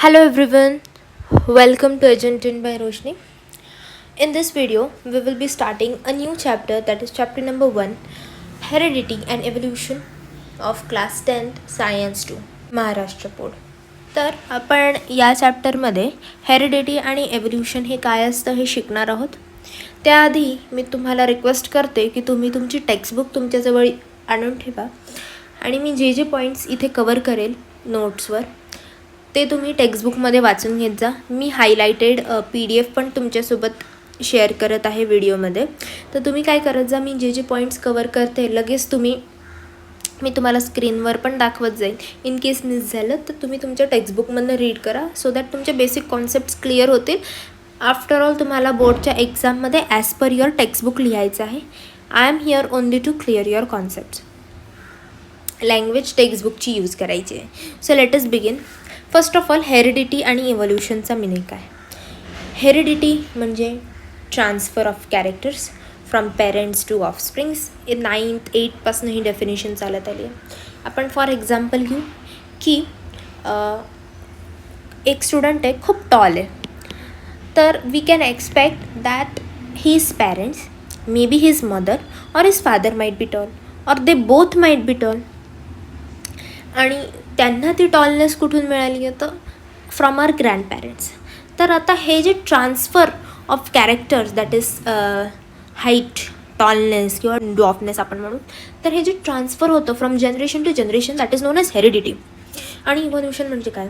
Hello everyone, welcome to Argentine by Roshni. In this video, we will be starting a new chapter, that is chapter number 1, Heredity and Evolution of Class 10th Science 2, Maharashtra Board. तर आपण या चॅप्टरमध्ये heredity आणि एव्होल्यूशन हे काय असतं हे शिकणार आहोत. त्याआधी मी तुम्हाला रिक्वेस्ट करते की तुम्ही तुमची टेक्स्टबुक तुमच्याजवळ आणून ठेवा आणि मी जे पॉईंट्स इथे कवर करेल नोट्सवर ते तुम्ही टेक्स्टबुकमध्ये वाचून घेत जा. मी हायलायटेड PDF पण तुमच्यासोबत शेअर करत आहे व्हिडिओमध्ये. तर तुम्ही काय करत जा, मी जे पॉईंट्स कवर करते लगेच मी तुम्हाला स्क्रीनवर पण दाखवत जाईल. इन केस मिस झालं तर तुम्ही तुमच्या टेक्स्टबुकमधनं रीड करा सो दॅट तुमचे बेसिक कॉन्सेप्ट्स क्लिअर होतील. आफ्टर ऑल तुम्हाला बोर्डच्या एक्झाममध्ये ॲज पर युअर टेक्स्टबुक लिहायचं आहे. I am here only to clear your concepts. Language टेक्स्टबुकची यूज करायची आहे. So let us begin. First of all heredity आणि इव्होल्यूशनचा मिनिंग काय. हेरिडिटी म्हणजे transfer of characters from parents to offsprings. 9th 8th ही डेफिनेशन चालत आली आहे. आपण फॉर एक्झाम्पल घेऊ की एक स्टुडंट आहे, खूप टॉल आहे, तर we can expect that his parents, may be his mother और his father might be tall और they both might be tall. आणि त्यांना ती टॉलनेस कुठून मिळाली आहे तर फ्रॉम आवर ग्रँड पॅरेंट्स. तर आता हे जे transfer of characters that is height, tallness किंवा डॉफनेस आपण म्हणू, तर हे जे ट्रान्सफर होतं from generation to generation that is known as heredity. आणि इव्होल्यूशन म्हणजे काय.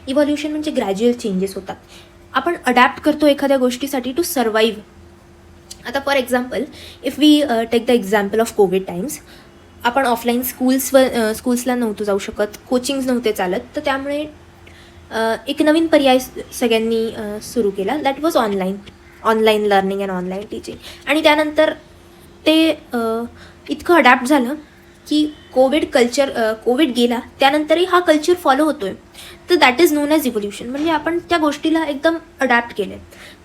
इव्होल्यूशन म्हणजे ग्रॅज्युअल चेंजेस होतात. आपण अडॅप्ट करतो एखाद्या गोष्टीसाठी टू सर्वाईव्ह. आता for example if we take the example of covid times, आपण ऑफलाईन स्कूल्सला नव्हतो जाऊ शकत, कोचिंग्स नव्हते चालत, तर त्यामुळे एक नवीन पर्याय सगळ्यांनी सुरू केला, that was online learning and online teaching. आणि त्यानंतर ते इतकं अडॅप्ट झालं की कोविड गेला त्यानंतरही हा कल्चर फॉलो होतो आहे. तर that is known as evolution. म्हणजे आपण त्या गोष्टीला एकदम अडॅप्ट केलं.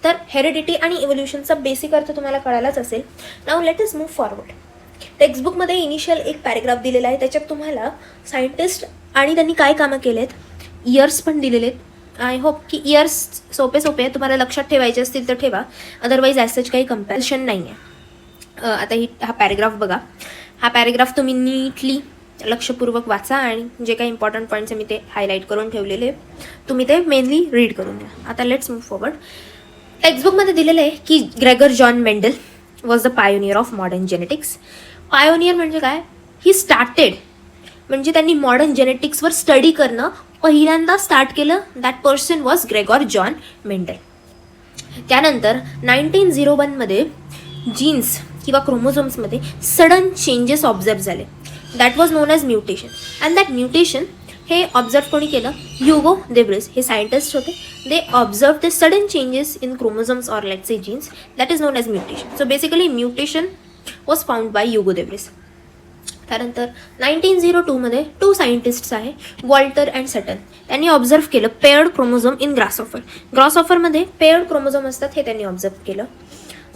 तर हेरिडिटी आणि इव्होल्यूशनचा बेसिक अर्थ तुम्हाला कळालाच असेल. Now let us move forward. टेक्स्टबुकमध्ये इनिशियल एक पॅरेग्राफ दिलेला आहे, त्याच्यात तुम्हाला सायंटिस्ट आणि त्यांनी काय कामं केले आहेत, इयर्स पण दिलेले आहेत. आय होप की इयर्स सोपे तुम्हाला लक्षात ठेवायचे असतील तर ठेवा, अदरवाईज ॲज सच काही कम्पॅरिझन नाही आहे. आता हा पॅरेग्राफ बघा. हा पॅरेग्राफ तुम्ही नीटली लक्षपूर्वक वाचा आणि जे काही इम्पॉर्टंट पॉईंट्स मी ते हायलाईट करून ठेवलेले तुम्ही ते मेनली रीड करून द्या. आता लेट्स मूव्ह फॉरवर्ड. टेक्स्टबुकमध्ये दिलेलं आहे की Gregor John Mendel was the pioneer of modern genetics. Pioneer म्हणजे काय, ही स्टार्टेड म्हणजे त्यांनी मॉडर्न जेनेटिक्सवर स्टडी करणं पहिल्यांदा स्टार्ट केलं. That person was Gregor John Mendel. त्यानंतर 1901 जीन्स किंवा क्रोमोझोम्समध्ये सडन चेंजेस ऑब्झर्व झाले. That was known as mutation. And that mutation हे ऑब्झर्व कोणी केलं, ह्युगो देव्रिस. हे सायंटिस्ट होते. They observe the sudden changes in chromosomes or let's say genes. That is known as mutation. So basically mutation was found by Hugo de Vries. त्यानंतर 1902 2 scientists आहे, Walter and सटन. त्यांनी observe केलं paired chromosome in ग्रासऑफरमध्ये paired chromosome असतात हे त्यांनी observe केलं.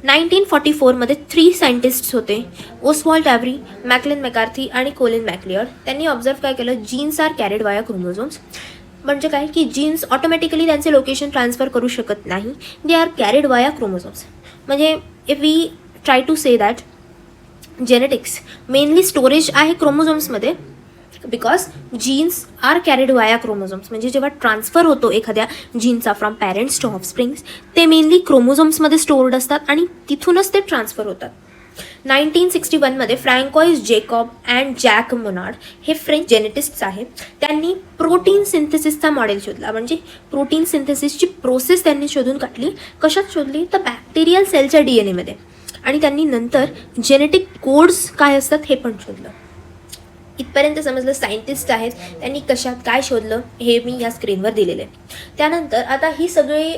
1944 3 सायंटिस्ट्स होते, ओस्वॉल्ड ॲव्हरी, मॅकलिन मॅकार्थी आणि कोलिन मॅकलिअर्ड. त्यांनी ऑब्झर्व काय केलं, genes are carried via chromosomes. म्हणजे काय की जीन्स ऑटोमॅटिकली त्यांचे लोकेशन ट्रान्सफर करू शकत नाही, they are carried via chromosomes. म्हणजे if we try to say that genetics mainly storage आहे क्रोमोझोम्समध्ये, because genes are carried via chromosomes. म्हणजे जेव्हा ट्रान्सफर होतो एखाद्या जीनचा फ्रॉम पॅरेंट्स टू ऑफस्प्रिंग्स, ते मेनली क्रोमोझोम्समध्ये स्टोर्ड असतात आणि तिथूनच ते ट्रान्सफर होतात. 1961 Francois Jacob and Jacques Monod हे फ्रेंच जेनेटिस्ट्स आहेत. त्यांनी प्रोटीन सिंथेसिसचा मॉडेल शोधला. म्हणजे प्रोटीन सिंथेसिसची प्रोसेस त्यांनी शोधून काढली. कशात शोधली तर बॅक्टेरियल सेलच्या DNA मध्ये. आणि त्यांनी नंतर जेनेटिक कोड्स काय असतात हे पण शोधलं. इथपर्यंत समजलं सायंटिस्ट आहेत, त्यांनी कशात काय शोधलं हे मी या स्क्रीनवर दिलेलं आहे. त्यानंतर आता ही सगळी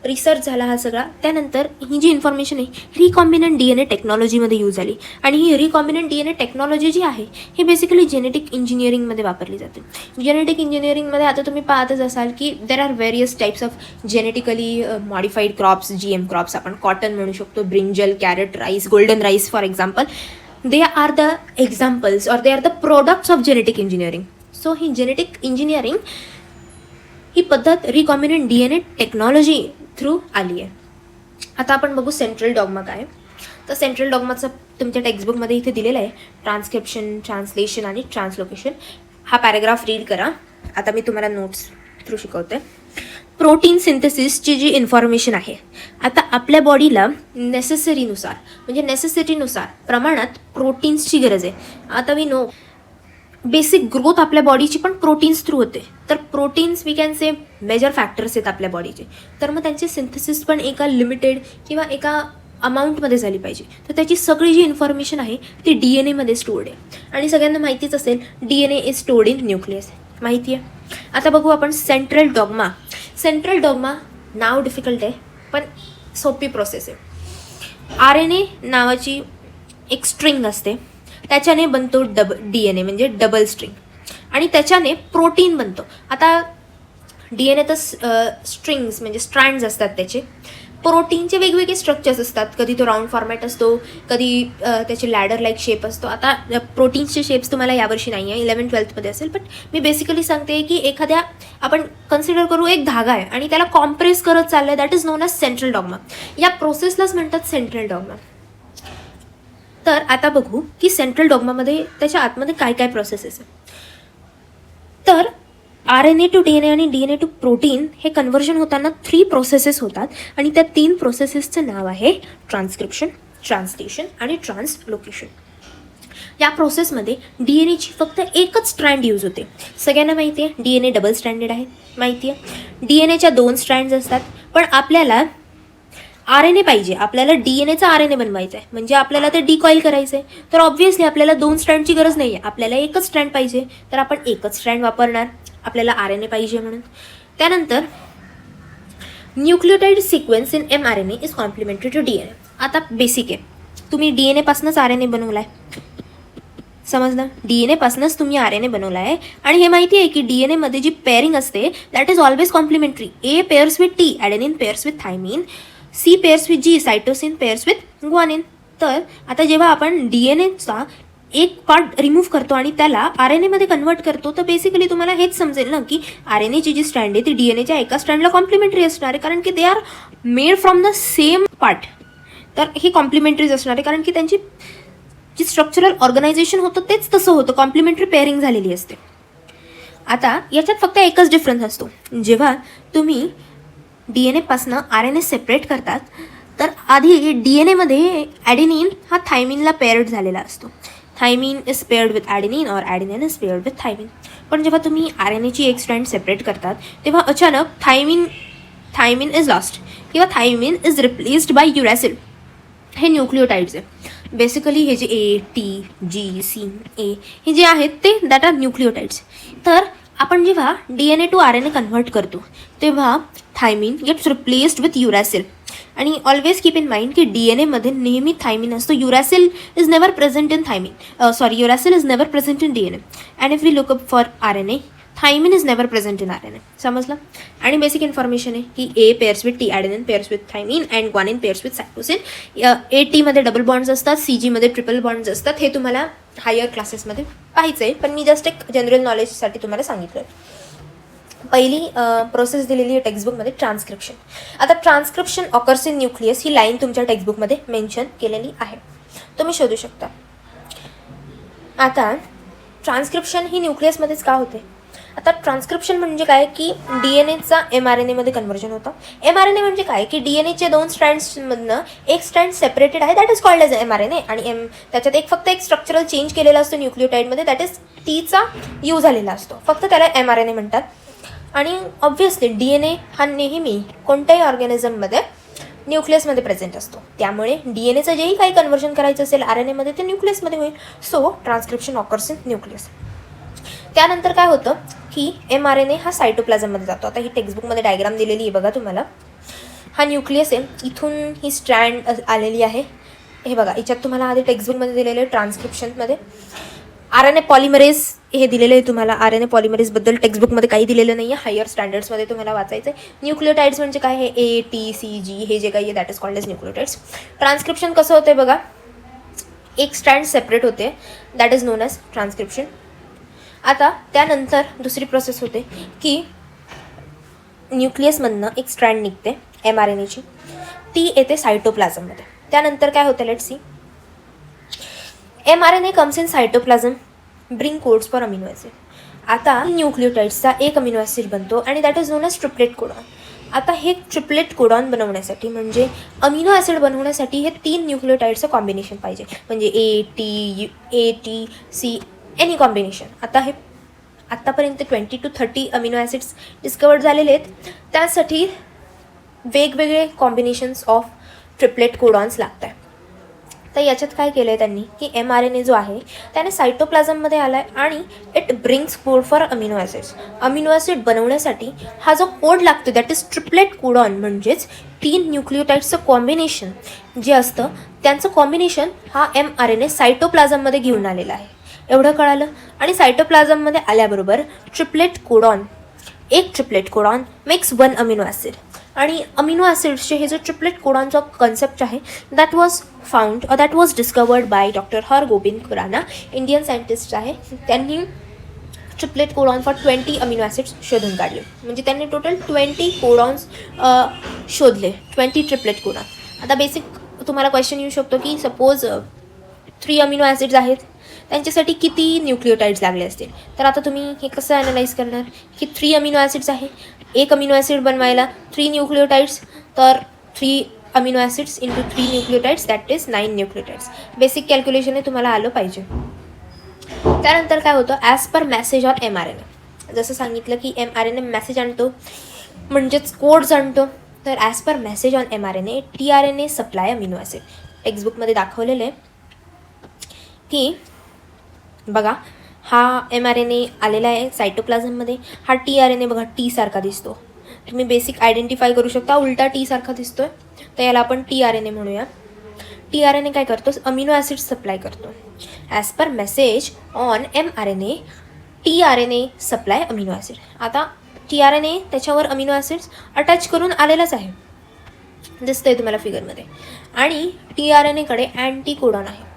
रिसर्च झाला हा सगळा. त्यानंतर ही जी इन्फॉर्मेशन आहे रिकॉम्बिनंट DNA टेक्नॉलॉजीमध्ये यूज झाली. आणि ही रिकॉम्बिनंट DNA टेक्नॉलॉजी जी आहे ही बेसिकली जेनेटिक इंजिनिअरिंगमध्ये वापरली जाते. जेनेटिक इंजिनिअरिंगमध्ये आता तुम्ही पाहतच असाल की there are various types of genetically modified crops, GM crops. आपण कॉटन म्हणू शकतो, brinjal, carrot, rice, golden rice for example. they are the examples or they are the products of genetic engineering. So he genetic engineering ही पद्धत recombinant DNA technology through आली आहे. आता आपण बघू central dogma काय. तर सेंट्रल डॉग्माचं तुमच्या टेक्स्टबुकमध्ये इथे दिलेलं आहे, ट्रान्स्क्रिप्शन, ट्रान्सलेशन आणि ट्रान्सलोकेशन. हा पॅराग्राफ रीड करा. आता मी तुम्हाला नोट्स थ्रू शिकवते. प्रोटीन सिंथेसिसची जी इन्फॉर्मेशन आहे, आता आपल्या बॉडीला नेसेसरीनुसार म्हणजे नेसेसिटीनुसार प्रमाणात प्रोटीन्सची गरज आहे. आता वी नो बेसिक ग्रोथ आपल्या बॉडीची पण प्रोटीन्स थ्रू होते. तर proteins we can say major factors आहेत आपल्या बॉडीचे. तर मग त्यांची सिंथेसिस पण एका लिमिटेड किंवा एका अमाऊंटमध्ये झाली पाहिजे. तर त्याची सगळी जी इन्फॉर्मेशन आहे ती DNA स्टोर्ड आहे. आणि सगळ्यांना माहितीच असेल, DNA is stored in nucleus, माहिती आहे. आता बघू आपण सेंट्रल डॉग्मा. सेंट्रल डॉग्मा नाव डिफिकल्ट आहे पण सोपी प्रोसेस आहे. RNA नावाची एक स्ट्रिंग असते, त्याच्याने बनतो DNA म्हणजे डबल स्ट्रिंग, आणि त्याच्याने प्रोटीन बनतो. आता DNA तर स्ट्रिंग्स म्हणजे स्ट्रँड्स असतात त्याचे. प्रोटीनचे वेगवेगळे स्ट्रक्चर्स असतात. कधी तो राऊंड फॉर्मॅट असतो, कधी त्याचे लॅडर लाईक शेप असतो. आता प्रोटीन्सचे शेप्स तुम्हाला यावर्षी नाही आहे, 11th-12th असेल, पण मी बेसिकली सांगते की एखाद्या आपण कन्सिडर करू एक धागा आहे आणि त्याला कॉम्प्रेस करत चाललं आहे, that is known as central dogma. या प्रोसेसलाच म्हणतात सेंट्रल डॉग्मा. तर आता बघू की सेंट्रल डॉग्मामध्ये त्याच्या आतमध्ये काय काय प्रोसेसेस आहे. तर RNA टू DNA आणि DNA टू प्रोटीन हे कन्व्हर्जन होताना 3 प्रोसेसेस होतात, आणि त्या 3 प्रोसेसेसचं नाव आहे ट्रान्स्क्रिप्शन, ट्रान्सलेशन आणि ट्रान्सलोकेशन. या प्रोसेसमध्ये DNAची फक्त एकच स्ट्रँड यूज होते. सगळ्यांना माहिती आहे DNA डबल स्ट्रँडेड आहे, माहिती आहे. DNAच्या 2 स्ट्रँड्स असतात, पण आपल्याला RNA पाहिजे, आपल्याला DNAचा RNA बनवायचा आहे, म्हणजे आपल्याला ते डिकॉईल करायचं आहे. तर ऑब्व्हियसली आपल्याला 2 स्ट्रँडची गरज नाही आहे, आपल्याला एकच स्ट्रँड पाहिजे. तर आपण एकच स्ट्रँड वापरणार, आपल्याला RNA पाहिजे म्हणून. त्यानंतर nucleotide sequence in mRNA is complementary to DNA. आता बेसिक आहे, तुम्ही DNA पासूनच RNA बनवला आहे, समजलं. DNA पासूनच तुम्ही RNA बनवला आहे, आणि हे माहिती आहे की DNA मध्ये जी पेअरिंग असते that is always complementary. A pairs with T, adenine pairs with thymine, C pairs with G, cytosine pairs with guanine. तर आता जेव्हा आपण DNAचा एक पार्ट रिमूव्ह करतो आणि त्याला RNA मध्ये कन्वर्ट करतो, तर बेसिकली तुम्हाला हेच समजेल ना की RNAची जी स्ट्रँड आहे ती DNAच्या एका स्ट्रँडला कॉम्प्लिमेंटरी असणार आहे, कारण की they are made from the same part. तर हे कॉम्प्लिमेंटरीज असणार आहे, कारण की त्यांची जी स्ट्रक्चरल ऑर्गनायझेशन होतं तेच तसं होतं, कॉम्प्लिमेंटरी पेअरिंग झालेली असते. आता याच्यात फक्त एकच डिफरन्स असतो, जेव्हा तुम्ही DNA पासनं RNA सेपरेट करतात, तर आधी DNA मध्ये ॲडेनिन हा थायमिनला पेअर्ड झालेला असतो. थायमिन इज पेअर्ड विथ ॲडेनिन और ॲडेनिन इज पेअर्ड विथ थायमिन. पण जेव्हा तुम्ही RNAची एक स्ट्रँड सेपरेट करतात, तेव्हा अचानक थायमिन इज लॉस्ट किंवा थायमिन इज रिप्लेस्ड बाय युरॅसिल. हे न्यूक्लियोटाइड्स आहे. बेसिकली हे जे A, T, G, C, A हे जे आहेत ते दॅट आर न्यूक्लियोटाइड्स. तर आपण जेव्हा DNA टू RNA कन्व्हर्ट करतो, तेव्हा thymine gets replaced with uracil. आणि ऑलवेज कीप इन माइंड की DNA मध्ये नेहमी थायमिन असतो. Uracil is never present in uracil is never present in DNA. And if we look up for RNA, thymine is never present in RNA. समजलं. आणि basic information आहे की A pairs with T, adenine pairs with thymine, and guanine pairs with cytosine. AT मध्ये double bonds असतात, CG मध्ये triple bonds असतात. हे तुम्हाला हायर क्लासेसमध्ये पाहायचं आहे, पण मी जस्ट एक जनरल नॉलेजसाठी तुम्हाला सांगितलं. पहिली प्रोसेस दिलेली आहे टेक्स्टबुकमध्ये ट्रान्स्क्रिप्शन. आता transcription occurs in nucleus he line तुमच्या टेक्स्टबुकमध्ये मेन्शन केलेली आहे, तुम्ही शोधू शकता. आता ट्रान्स्क्रिप्शन ही न्यूक्लियसमध्येच का होते. आता ट्रान्स्क्रिप्शन म्हणजे काय की DNAचा mRNA मध्ये कन्व्हर्जन होतं. mRNA म्हणजे काय की DNAचे 2 स्ट्रँड्समधनं एक स्ट्रँड सेपरेटेड आहे, that is called as mRNA. आणि त्याच्यात फक्त एक स्ट्रक्चरल चेंज केलेला असतो न्यूक्लियोटाइडमध्ये, दॅट इज Tचा यूज झालेला असतो, फक्त त्याला mRNA म्हणतात. आणि ऑब्व्हियसली DNA हा नेहमी कोणत्याही ऑर्गॅनिझममध्ये न्यूक्लियसमध्ये प्रेझेंट असतो, त्यामुळे DNAचं जेही काही कन्व्हर्जन करायचं असेल RNAमध्ये ते न्यूक्लियसमध्ये होईल. So transcription occurs in nucleus. त्यानंतर काय होतं की mRNA हा सायटोप्लाझममध्ये जातो. आता ही टेक्स्टबुकमध्ये डायग्राम दिलेली आहे बघा तुम्हाला. हा न्यूक्लियस आहे, इथून ही स्ट्रँड आलेली आहे. हे बघा, याच्यात तुम्हाला आधी टेक्स्टबुकमध्ये दिलेलं आहे ट्रान्स्क्रिप्शनमध्ये RNA पॉलिमरेज हे दिलेलं आहे तुम्हाला. RNA पॉलिमरेजबद्दल टेक्स्टबुकमध्ये काही दिलेलं नाही आहे, हायर स्टँडर्ड्समध्ये तुम्हाला वाचायचं आहे. न्यूक्लियोटाइड्स म्हणजे काय, हे A, T, C, G हे जे काही आहे that is called as nucleotides. Transcription कसं होते बघा, एक स्ट्रँड सेपरेट होते, that is known as transcription. आता त्यानंतर दुसरी प्रोसेस होते की न्यूक्लियसमधनं एक स्ट्रँड निघते mRNAची, ती येते सायटोप्लाझममध्ये. त्यानंतर काय होतं, let's see. mRNA comes in cytoplasm, bring codes for amino acid. आता न्यूक्लियोटाइड्सचा एक अमिनो ॲसिड बनतो आणि that is known as triplet codon. आता हे ट्रिपलेट कोडॉन बनवण्यासाठी, म्हणजे अमिनो ॲसिड बनवण्यासाठी हे 3 न्यूक्लियोटाइड्सचं कॉम्बिनेशन पाहिजे, म्हणजे ATC एनी कॉम्बिनेशन. आता हे आत्तापर्यंत 20 to 30 अमिनो ॲसिड्स डिस्कवर्ड झालेले आहेत. त्यासाठी वेगवेगळे कॉम्बिनेशन्स ऑफ ट्रिपलेट कोडॉन्स लागत आहे. तर याच्यात काय केलं आहे त्यांनी की mRNA जो आहे त्याने सायटोप्लाझममध्ये आला आहे आणि it brings code for amino acids. Amino acid बनवण्यासाठी हा जो कोड लागतो दॅट इज ट्रिपलेट कोडॉन, म्हणजेच 3 न्यूक्लियोटाइड्सचं कॉम्बिनेशन जे असतं त्यांचं कॉम्बिनेशन हा mRNA सायटोप्लाझममध्ये घेऊन आलेला आहे. एवढं कळालं. आणि सायटोप्लाझममध्ये आल्याबरोबर triplet codon makes 1 amino acid. आणि अमिनो ॲसिड्सचे हे जो ट्रिपलेट कोडॉनचा कन्सेप्ट आहे that was discovered by doctor Hargobind Khurana, Indian scientist आहे. त्यांनी triplet codon for 20 amino acids शोधून काढले. म्हणजे त्यांनी टोटल 20 कोडॉन्स शोधले, 20 ट्रिपलेट कोडॉन. आता बेसिक तुम्हाला क्वेश्चन येऊ शकतो की सपोज 3 अमिनो ॲसिड्स आहेत, त्यांच्यासाठी किती न्यूक्लियोटाइड्स लागले असतील. तर आता तुम्ही हे कसं ॲनालाइज करणार की 3 अमिनो ॲसिड्स आहे, एक अमिनो ॲसिड बनवायला 3 न्यूक्लियोटाइड्स, तर 3 amino acids into 3 nucleotides that is 9 nucleotides. Basic calculation हे तुम्हाला आलं पाहिजे. त्यानंतर काय होतं, as per message on mRNA. जसं सांगितलं की mRNA मेसेज आणतो म्हणजेच कोड्स आणतो. तर as per message on mRNA tRNA supply amino acid. टेक्स्टबुकमध्ये दाखवलेलं आहे की बघा हा mRNA आलेला आहे सायटोप्लाझममध्ये. हा tRNA बघा टी सारखा दिसतो, तुम्ही बेसिक आयडेंटिफाय करू शकता, उलटा टी सारखा दिसतोय, तर याला आपण tRNA म्हणूया. tRNA काय करतो, अमिनो ॲसिड सप्लाय करतो. As per message on mRNA tRNA supply amino acid. आता tRNA त्याच्यावर अमिनो ॲसिड्स अटॅच करून आलेलाच आहे, दिसतंय तुम्हाला फिगरमध्ये. आणि tRNAकडे अँटीकोडॉन आहे.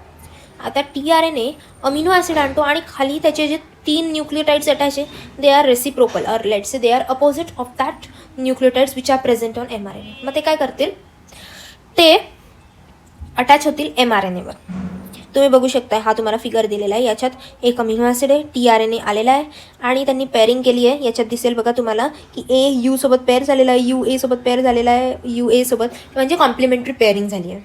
आता tRNA अमिनो ॲसिड आणतो आणि खाली त्याचे जे 3 न्यूक्लियोटाइड्स अटॅच आहे दे आर रेसिप्रोकल और let's say they are opposite of that nucleotides which are present on mRNA. मग ते काय करतील, ते अटॅच होतील mRNAवर. तुम्ही बघू शकता, हा तुम्हाला फिगर दिलेला आहे. याच्यात एक अमिनो ॲसिड आहे, tRNA आलेला आहे आणि त्यांनी पेअरिंग केली आहे. याच्यात दिसेल बघा तुम्हाला की A U सोबत पेअर झालेला आहे, U A सोबत पेअर झालेला आहे, U A सोबत, म्हणजे कॉम्प्लिमेंटरी पेअरिंग झाली आहे.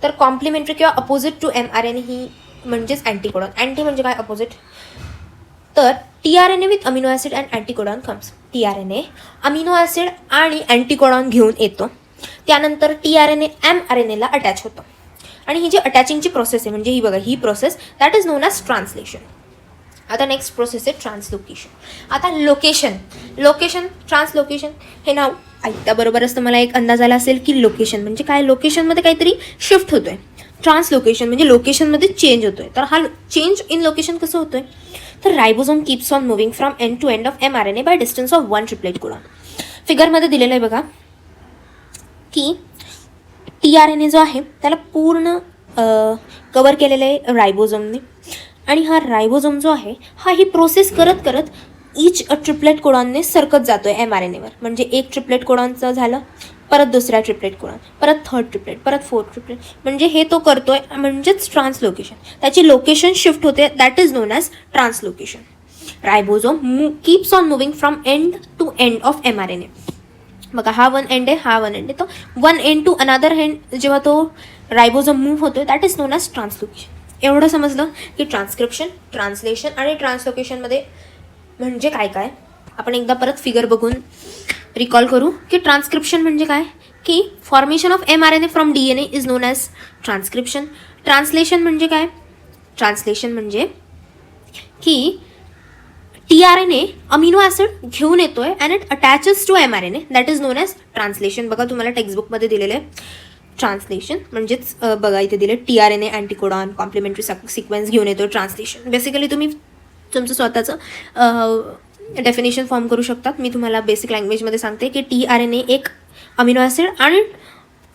तर कॉम्प्लिमेंटरी किंवा अपोजिट टू mRNA ही म्हणजेच अँटीकोडॉन. अँटी म्हणजे काय, अपोजिट. तर tRNA with amino acid and anticodon comes. tRNA amino acid आणि अँटीकोडॉन घेऊन येतो. त्यानंतर tRNA mRNAला अटॅच होतं. आणि ही जी अटॅचिंगची प्रोसेस आहे, म्हणजे ही बघा ही process that is known as translation. आता नेक्स्ट प्रोसेस आहे ट्रान्सलोकेशन. आता लोकेशन ट्रान्सलोकेशन हे नाव ऐकल्याबरोबरच तुम्हाला एक अंदाज आला असेल की लोकेशन म्हणजे काय. लोकेशनमध्ये काहीतरी शिफ्ट होतोय. ट्रान्सलोकेशन म्हणजे लोकेशनमध्ये चेंज होतोय. तर हा चेंज इन लोकेशन कसं होतोय, तर ribosome keeps on moving from end to end of mRNA by distance of 1 triplet codon. फिगरमध्ये दिलेलं आहे बघा की tRNA जो आहे त्याला पूर्ण कवर केलेलं आहे रायबोझोमने. आणि हा रायबोझोम जो आहे हा ही प्रोसेस करत करत ईच ट्रिपलेट कोडॉनने सरकत जातो आहे mRNAवर. म्हणजे एक ट्रिपलेट कोडॉनचं झालं, परत दुसऱ्या ट्रिपलेट कोडॉन, परत 3rd ट्रिपलेट, परत 4th ट्रिपलेट, म्हणजे हे तो करतोय म्हणजेच ट्रान्सलोकेशन. त्याची लोकेशन शिफ्ट होते, that is known as translocation. Ribosome keeps on moving from end to end of mRNA. बघा हा 1 एंड आहे, हा 1 एंड आहे, तो 1 एंड टू अनादर एंड जेव्हा तो रायबोझोम मूव्ह होतो that is known as translocation. एवढं समजलं की ट्रान्सक्रिप्शन, ट्रान्सलेशन आणि ट्रान्सलोकेशनमध्ये म्हणजे काय काय. आपण एकदा परत फिगर बघून रिकॉल करू की ट्रान्सक्रिप्शन म्हणजे काय, की formation of mRNA from DNA is known as transcription. Translation म्हणजे काय, ट्रान्सलेशन म्हणजे की tRNA अमिनो ॲसिड घेऊन येतोय and it attaches to mRNA that is known as translation. बघा तुम्हाला टेक्स्टबुकमध्ये दिलेलं आहे ट्रान्सलेशन म्हणजेच बघा इथे दिले tRNA अँटीकोडॉन कॉम्प्लिमेंटरी सिक्वेन्स घेऊन येतो. ट्रान्सलेशन बेसिकली तुम्ही तुमचं स्वतःचं डेफिनेशन फॉर्म करू शकतात. मी तुम्हाला बेसिक लँग्वेजमध्ये सांगते की tRNA एक अमिनो ॲसिड आणि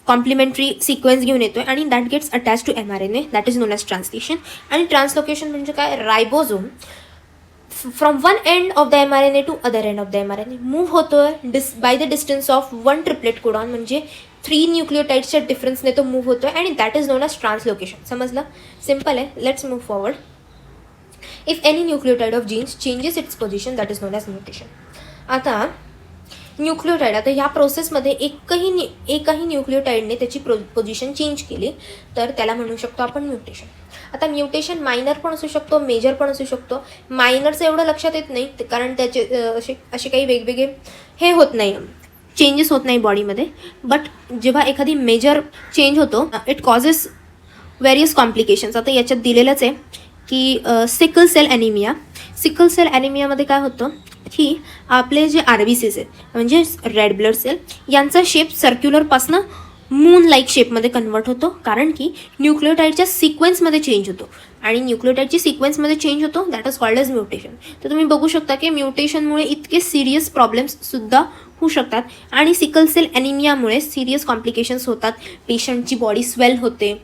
कॉम्प्लिमेंटरी सिक्वेन्स घेऊन येतोय आणि that gets attach to mRNA that is known as translation. आणि ट्रान्सलोकेशन म्हणजे काय, ribosome from one end of the mRNA to other end of the mRNA move होतो आहे by the distance of 1 triplet codon, म्हणजे 3 न्यूक्लियोटाइड्सच्या डिफरन्सने तो move होतो आहे आणि that is known as translocation. समजलं? सिम्पल आहे. Let's move forward. If any nucleotide of genes changes its position that is known as mutation. आता न्यूक्लियोटाईड, आता ह्या प्रोसेसमध्ये एकही न्यूक्लियोटाईडने त्याची पोझिशन चेंज केली तर त्याला म्हणू शकतो आपण म्युटेशन. आता म्युटेशन मायनर पण असू शकतो, मेजर पण असू शकतो. मायनरचं एवढं लक्षात येत नाही कारण त्याचे असे काही वेगवेगळे हे होत नाही, चेंजेस होत नाही बॉडीमध्ये. बट जेव्हा एखादी मेजर चेंज होतो इट कॉजेस व्हेरियस कॉम्प्लिकेशन्स. आता याच्यात दिलेलंच आहे की sickle cell anaemia. Sickle cell ॲनिमियामध्ये काय होतं की आपले जे RBCs आहेत म्हणजे रेड ब्लड सेल यांचा शेप सर्क्युलरपासनं मून लाईक शेपमध्ये कन्वर्ट होतो, कारण की न्यूक्लियोटाईडच्या सिक्वेन्समध्ये चेंज होतो आणि न्यूक्लियोटाईडची सिक्वेन्समध्ये चेंज होतो that is called as mutation. तर तुम्ही बघू शकता की म्युटेशनमुळे इतके सिरियस प्रॉब्लेम्ससुद्धा होऊ शकतात आणि सिकल सेल ॲनिमियामुळे सिरियस कॉम्प्लिकेशन्स होतात. पेशंटची बॉडी स्वेल होते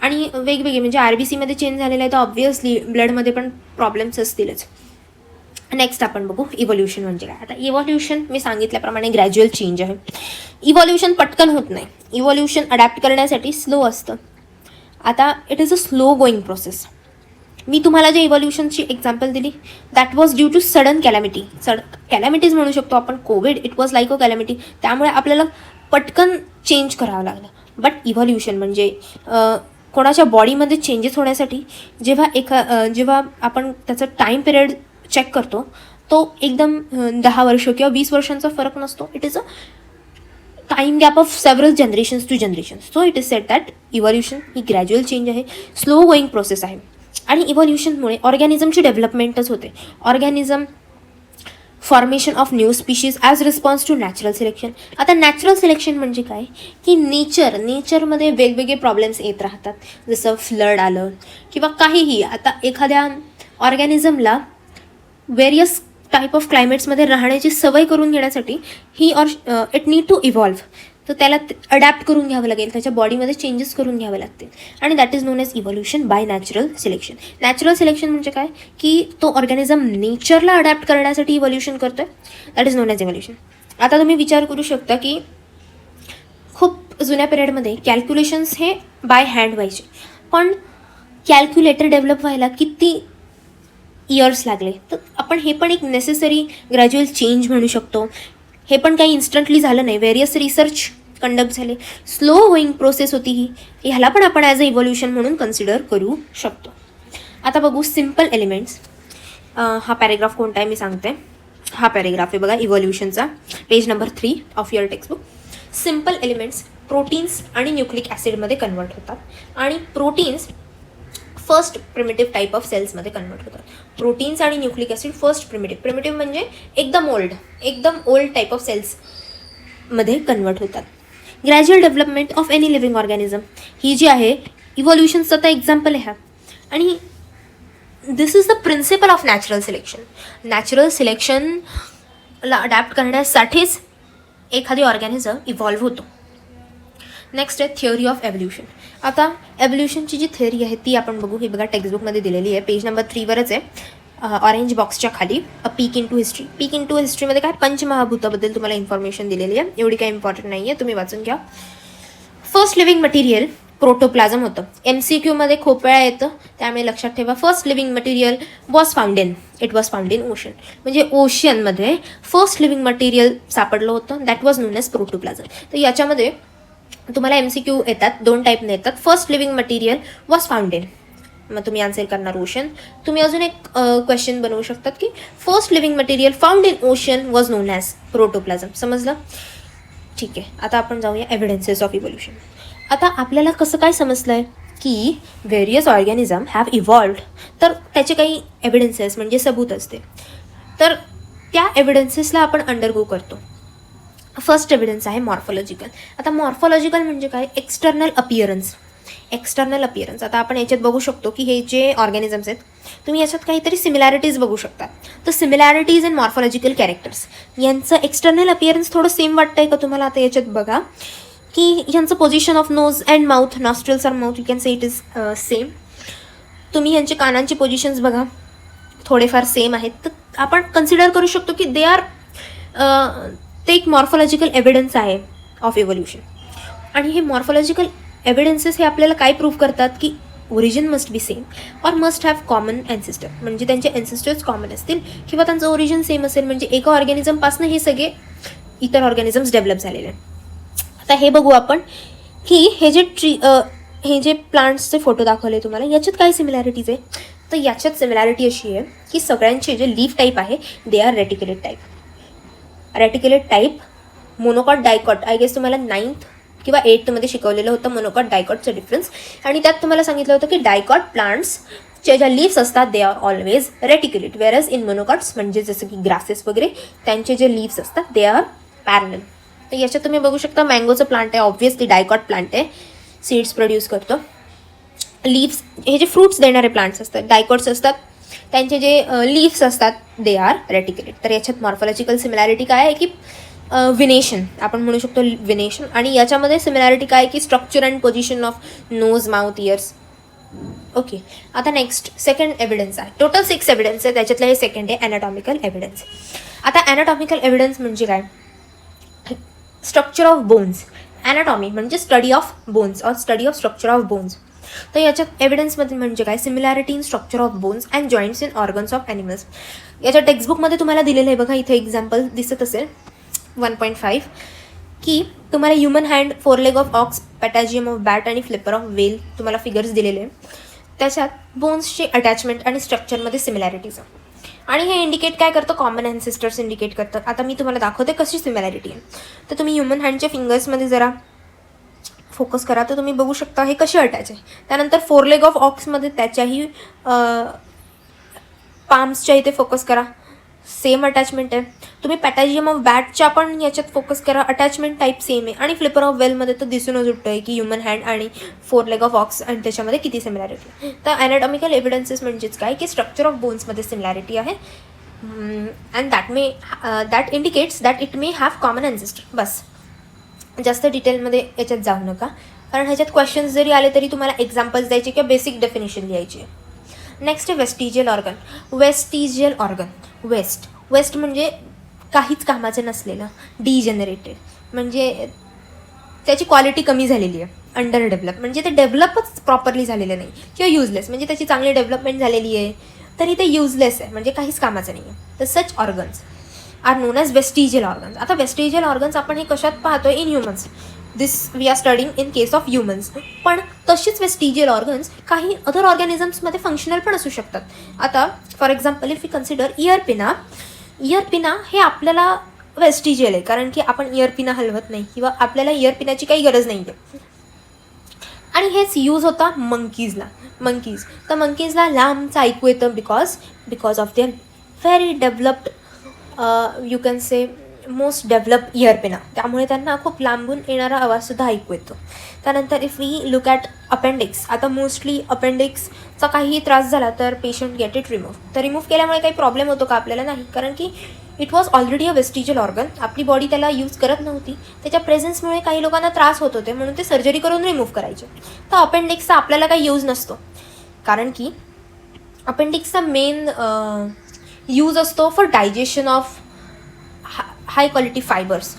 आणि वेगवेगळे म्हणजे RBCमध्ये चेंज झालेलं आहे तर ऑब्व्हियसली ब्लडमध्ये पण प्रॉब्लेम्स असतीलच. नेक्स्ट आपण बघू इव्होल्युशन म्हणजे काय. आता इव्होल्युशन मी सांगितल्याप्रमाणे ग्रॅज्युअल चेंज आहे. इव्होल्युशन पटकन होत नाही. इव्होल्युशन अडॅप्ट करण्यासाठी स्लो असतं. आता it is a slow going process. मी तुम्हाला जे इव्होल्युशनची एक्झाम्पल दिली that was due to sudden calamity. Calamities म्हणू शकतो आपण. Covid it was like a calamity, त्यामुळे आपल्याला पटकन चेंज करावं लागलं. बट इव्होल्युशन म्हणजे कोणाच्या बॉडीमध्ये चेंजेस होण्यासाठी जेव्हा आपण त्याचा टाईम पिरियड चेक करतो तो एकदम 10 वर्ष किंवा 20 वर्षांचा फरक नसतो. It is a time gap of several generations to generations. So it is said that evolution ही ग्रॅज्युअल चेंज आहे, स्लो गोईंग प्रोसेस आहे. आणि इव्होल्युशनमुळे ऑर्गॅनिझमची डेव्हलपमेंटच होते. Organism formation of new species as response to natural selection. आता natural selection म्हणजे काय की नेचरमध्ये वेगवेगळे प्रॉब्लेम्स येत राहतात, जसं फ्लड आलं किंवा काहीही. आता एखाद्या ऑर्गॅनिझमला व्हेरियस टाईप ऑफ क्लायमेट्समध्ये राहण्याची सवय करून घेण्यासाठी इट नीड टू इव्हॉल्व्ह. तर त्याला अडॅप्ट करून घ्यावं लागेल, त्याच्या बॉडीमध्ये चेंजेस करून घ्यावे लागतील आणि that is known as evolution by natural selection. Natural selection म्हणजे काय की तो ऑर्गॅनिझम नेचरला अडॅप्ट करण्यासाठी इव्होल्युशन करतो आहे, that is known as evolution. आता तुम्ही विचार करू शकता की खूप जुन्या पिरियडमध्ये कॅल्क्युलेशन्स हे बाय हँड व्हायचे, पण कॅल्क्युलेटर डेव्हलप व्हायला किती इयर्स लागले. तर आपण हे पण एक नेसेसरी ग्रॅज्युअल चेंज म्हणू शकतो. हे पण काही इन्स्टंटली झालं नाही, व्हेरियस रिसर्च कंडक्ट झाले, स्लो गोईंग प्रोसेस होती ही. ह्याला पण आपण ॲज अ इव्होल्युशन म्हणून कन्सिडर करू शकतो. आता बघू सिम्पल एलिमेंट्स. हा पॅरेग्राफ कोणता आहे मी सांगते. हा पॅरेग्राफ आहे बघा इव्होल्युशनचा, page number 3 of your textbook. Simple elements proteins आणि न्यूक्लिक ॲसिडमध्ये कन्वर्ट होतात आणि proteins first primitive type of सेल्समध्ये कन्वर्ट होतात. प्रोटीन्स आणि न्यूक्लिक ॲसिड फर्स्ट प्रिमिटिव्ह म्हणजे एकदम ओल्ड टाईप ऑफ सेल्समध्ये कन्वर्ट होतात. Gradual development of any living organism ही जी आहे इव्होल्युशनचं आता एक्झाम्पल आहे हा. आणि this is the principle of natural selection. Natural सिलेक्शनला अडॅप्ट करण्यासाठीच एखादी ऑर्गॅनिझम इव्हॉल्व्ह होतो. नेक्स्ट आहे थिअरी ऑफ एव्होल्युशन. आता एव्होल्युशनची जी थिअरी आहे ती आपण बघू. ही बघा टेक्स्टबुकमध्ये दिलेली आहे, पेज नंबर 3वरच आहे, ऑरेंज बॉक्सच्या खाली. A peek into history. Peek into हिस्ट्रीमध्ये काय पंचमहाभूताबद्दल तुम्हाला इन्फॉर्मेशन दिलेली आहे, एवढी काही इम्पॉर्टंट नाही आहे, तुम्ही वाचून घ्या. फर्स्ट लिव्हिंग मटेरियल प्रोटोप्लाझम होतं. MCQमध्ये खूप वेळा येतं, त्यामुळे लक्षात ठेवा. First living material was found in ocean. म्हणजे ओशनमध्ये फर्स्ट लिव्हिंग मटेरियल सापडलं होतं, दॅट वॉज नोन एज प्रोटोप्लाझम. तर याच्यामध्ये तुम्हाला MCQ येतात, 2 टाईपने येतात. First living material was found in, मग तुम्ही आन्सर करणार ओशन. तुम्ही अजून एक क्वेश्चन बनवू शकतात की first living material found in ocean was known as protoplasm. समजलं? ठीक आहे. आता आपण जाऊया एव्हिडन्सेस ऑफ इव्होल्युशन. आता आपल्याला कसं काय समजलं आहे की व्हेरियस ऑर्गॅनिझम हॅव इव्हॉल्व्ड, तर त्याचे काही एव्हिडन्सेस म्हणजे सबूत असते, तर त्या एव्हिडन्सेसला आपण अंडरगो करतो. फर्स्ट एव्हिडन्स आहे मॉर्फॉलॉजिकल. आता मॉर्फॉलॉजिकल म्हणजे काय? External appearance. आता आपण याच्यात बघू शकतो की हे जे ऑर्गॅनिझम्स आहेत तुम्ही याच्यात काहीतरी सिमिलॅरिटीज बघू शकता. तर सिमिलॅरिटीज इन मॉर्फॉलॉजिकल कॅरेक्टर्स, यांचं एक्सटर्नल अपिअरन्स थोडं सेम वाटतंय का तुम्हाला? आता याच्यात बघा की यांचं position of nose and mouth, nostrils R mouth, you can say it is same. तुम्ही यांचे कानांचे पोझिशन्स बघा, थोडेफार सेम आहेत. तर आपण कन्सिडर करू शकतो की दे आर ते एक मॉर्फॉलॉजिकल एव्हिडन्स आहे ऑफ इव्होल्युशन. आणि हे मॉर्फॉलॉजिकल एव्हिडन्सेस हे आपल्याला काय प्रूव्ह करतात की origin must be same or must have common ancestor, म्हणजे त्यांचे ॲन्सिस्टर्स कॉमन असतील किंवा त्यांचं ओरिजिन सेम असेल, म्हणजे एका ऑर्गॅनिझमपासून हे सगळे इतर ऑर्गॅनिझम्स डेव्हलप झालेले आहेत. आता हे बघू आपण की हे जे प्लांट्सचे फोटो दाखवले तुम्हाला, याच्यात काय सिमिलॅरिटीज आहे. तर याच्यात सिमिलॅरिटी अशी आहे की सगळ्यांचे जे लीफ टाईप आहे they are reticulate type. Reticulate type, monocot dicot, I guess तुम्हाला 9th किंवा 8th शिकवलेलं होतं मोनोकॉट डायकॉटचं डिफरन्स. आणि त्यात तुम्हाला सांगितलं होतं की डायकॉट प्लांट्सच्या ज्या लीव्स असतात they are always reticulate, वेरज in monocots म्हणजे जसं की ग्रासेस वगैरे त्यांचे जे लीव्स असतात दे आर पॅरलल. तर याच्यात तुम्ही बघू शकता मँगोचं प्लांट आहे, ऑब्व्हियसली डायकॉट प्लांट आहे, सीड्स प्रोड्यूस करतो. लीव्स हे जे फ्रूट्स देणारे प्लांट्स असतात डायकॉट्स असतात, त्यांचे जे लीव्स असतात दे आर रेटिक्युलेट. तर याच्यात मॉर्फॉलॉजिकल सिमिलॅरिटी काय आहे की विनेशन, आपण म्हणू शकतो विनेशन. आणि याच्यामध्ये सिमिलॅरिटी काय की structure and position of nose, mouth, years. Okay, आता नेक्स्ट सेकंड एव्हिडन्स आहे. टोटल 6 एव्हिडन्स आहे, त्याच्यातलं हे सेकंड आहे ॲनाटॉमिकल एव्हिडन्स. आता ॲनाटॉमिकल एव्हिडन्स म्हणजे काय, स्ट्रक्चर ऑफ बोन्स. ॲनाटॉमी म्हणजे study of bones or study of structure of bones. तर याच्यात एव्हिडन्समध्ये म्हणजे काय, similarity in structure of bones and joints in organs of animals. याच्या टेक्स्टबुकमध्ये तुम्हाला दिलेलं आहे बघा, इथे एक्झाम्पल दिसत असेल 1.5 की तुम्हाला human hand, 4 leg of ox, patagium of bat आणि फ्लिपर ऑफ वेल तुम्हाला फिगर्स दिलेले आहे. त्याच्यात बोन्सचे अटॅचमेंट आणि स्ट्रक्चरमध्ये सिमिलॅरिटीज आहे. आणि हे इंडिकेट काय करतं, कॉमन ॲन्सेस्टर्स इंडिकेट करतात. आता मी तुम्हाला दाखवते कशी सिमिलॅरिटी आहे. तर तुम्ही ह्युमन हँडच्या फिंगर्समध्ये जरा फोकस करा, तर तुम्ही बघू शकता हे कसे अटॅच आहे. त्यानंतर 4 लेग ऑफ ऑक्समध्ये त्याच्याही पाम्सच्या इथे फोकस करा, सेम अटॅचमेंट आहे. तुम्ही पॅटॅजियम ऑफ बॅटच्या पण याच्यात फोकस करा, अटॅचमेंट टाईप सेम आहे. आणि फ्लिपर ऑफ वेलमध्ये तर दिसूनच उठतं आहे की ह्युमन हँड आणि 4 लेग ऑफ ऑक्स आणि त्याच्यामध्ये किती सिमिलॅरिटी. तर ॲनाटॉमिकल एव्हिडन्सेस म्हणजेच काय की स्ट्रक्चर ऑफ बोन्समध्ये सिमिलॅरिटी आहे and that indicates that it may have common ancestor. बस, जास्त डिटेलमध्ये याच्यात जाऊ नका, कारण ह्याच्यात क्वेश्चन्स जरी आले तरी तुम्हाला एक्झाम्पल्स द्यायचे किंवा बेसिक डेफिनेशन लिहायची. नेक्स्ट आहे vestigial organ. Vestigial organ, waste म्हणजे काहीच कामाचं नसलेलं, डिजनरेटेड म्हणजे त्याची क्वालिटी कमी झालेली आहे, अंडर डेव्हलप म्हणजे ते डेव्हलपच प्रॉपरली झालेलं नाही, किंवा युजलेस म्हणजे त्याची चांगली डेव्हलपमेंट झालेली आहे तरी ते युजलेस आहे म्हणजे काहीच कामाचं नाही आहे. तर such organs are known as vestigial organs. आता वेस्टिजियल ऑर्गन्स आपण हे कशात पाहतोय, in humans. This we are studying in case of humans. पण तशीच वेस्टिजियल ऑर्गन्स काही अदर ऑर्गॅनिझम्समध्ये फंक्शनल पण असू शकतात. आता for example if you consider ear pinna हे आपल्याला वेस्टिजियल आहे, कारण की आपण इयरपिना हलवत नाही किंवा आपल्याला इयरपिनाची काही गरज नाही आहे. आणि हेच यूज होता मंकीज. तर मंकीजला लांबचं ऐकू येतं because of their very developed you can say most develop ear pinna, त्यामुळे त्यांना खूप लांबून येणारा आवाजसुद्धा ऐकू येतो. त्यानंतर if we look at appendix, आता मोस्टली अपेंडिक्सचा काहीही त्रास झाला तर पेशंट गेट इट रिमूव्ह. तर रिमूव्ह केल्यामुळे काही प्रॉब्लेम होतो का, आपल्याला नाही, कारण की it was already a vestigial organ, आपली बॉडी त्याला यूज करत नव्हती, त्याच्या प्रेझेन्समुळे काही लोकांना त्रास होत होते म्हणून ते सर्जरी करून रिमूव्ह करायचे. तर अपेंडिक्सचा आपल्याला काही यूज नसतो, कारण की अपेंडिक्सचा मेन यूज असतो for digestion of high quality fibres.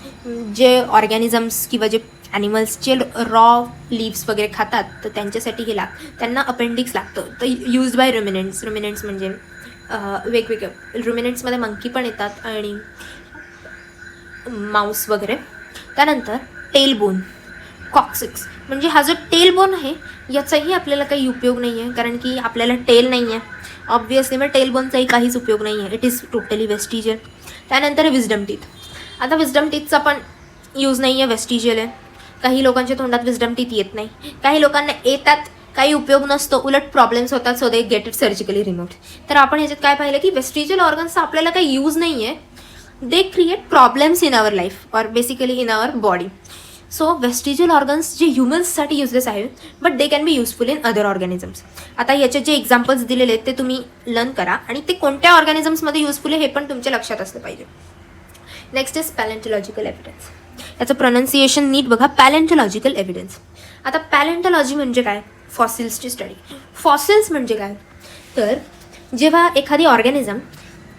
जे ऑर्गॅनिझम्स किंवा जे ॲनिमल्सचे रॉ लिव्स वगैरे खातात तर त्यांच्यासाठी हे त्यांना अपेंडिक्स लागतं. तर यूज बाय रुमिनेंट्स म्हणजे वेगवेगळे रुमिनेंट्समध्ये मंकी पण येतात आणि माऊस वगैरे. त्यानंतर टेलबोन, कॉक्सिक्स म्हणजे हा जो टेलबोन आहे याचाही आपल्याला काही उपयोग नाही आहे, कारण की आपल्याला टेल नाही आहे ऑब्व्हियसली, मग टेलबोनचाही काहीच उपयोग नाही आहे, इट इज टोटली वेस्टिजियल. त्यानंतर विजडम टीथ. आता विजडम टीथचा पण यूज नाही आहे, वेस्टिजियल आहे. काही लोकांच्या तोंडात विजडम टीथ येत नाही, काही लोकांना येतात, काही उपयोग नसतो, उलट प्रॉब्लेम्स होतात, so they get it surgically removed. तर आपण ह्याच्यात काय पाहिलं की वेस्टिजियल ऑर्गन्सचा आपल्याला काही यूज नाही आहे, they create problems in our life or basically in our body. So vestigial organs जे ह्युमन्ससाठी युजलेस आहेत but they can be useful in other organisms. आता याचे जे एक्झाम्पल्स दिलेले आहेत ते तुम्ही लर्न करा आणि ते कोणत्या ऑर्गॅनिझम्समध्ये युजफुल आहे हे पण तुमच्या लक्षात असलं पाहिजे. Next is palaeontological evidence. याचं प्रोनाऊन्सिएशन नीट बघा, पॅलेंटॉलॉजिकल एव्हिडन्स. आता पॅलेंटॉलॉजी म्हणजे काय, फॉसिल्सची स्टडी. फॉसिल्स म्हणजे काय, तर जेव्हा एखादी ऑर्गॅनिझम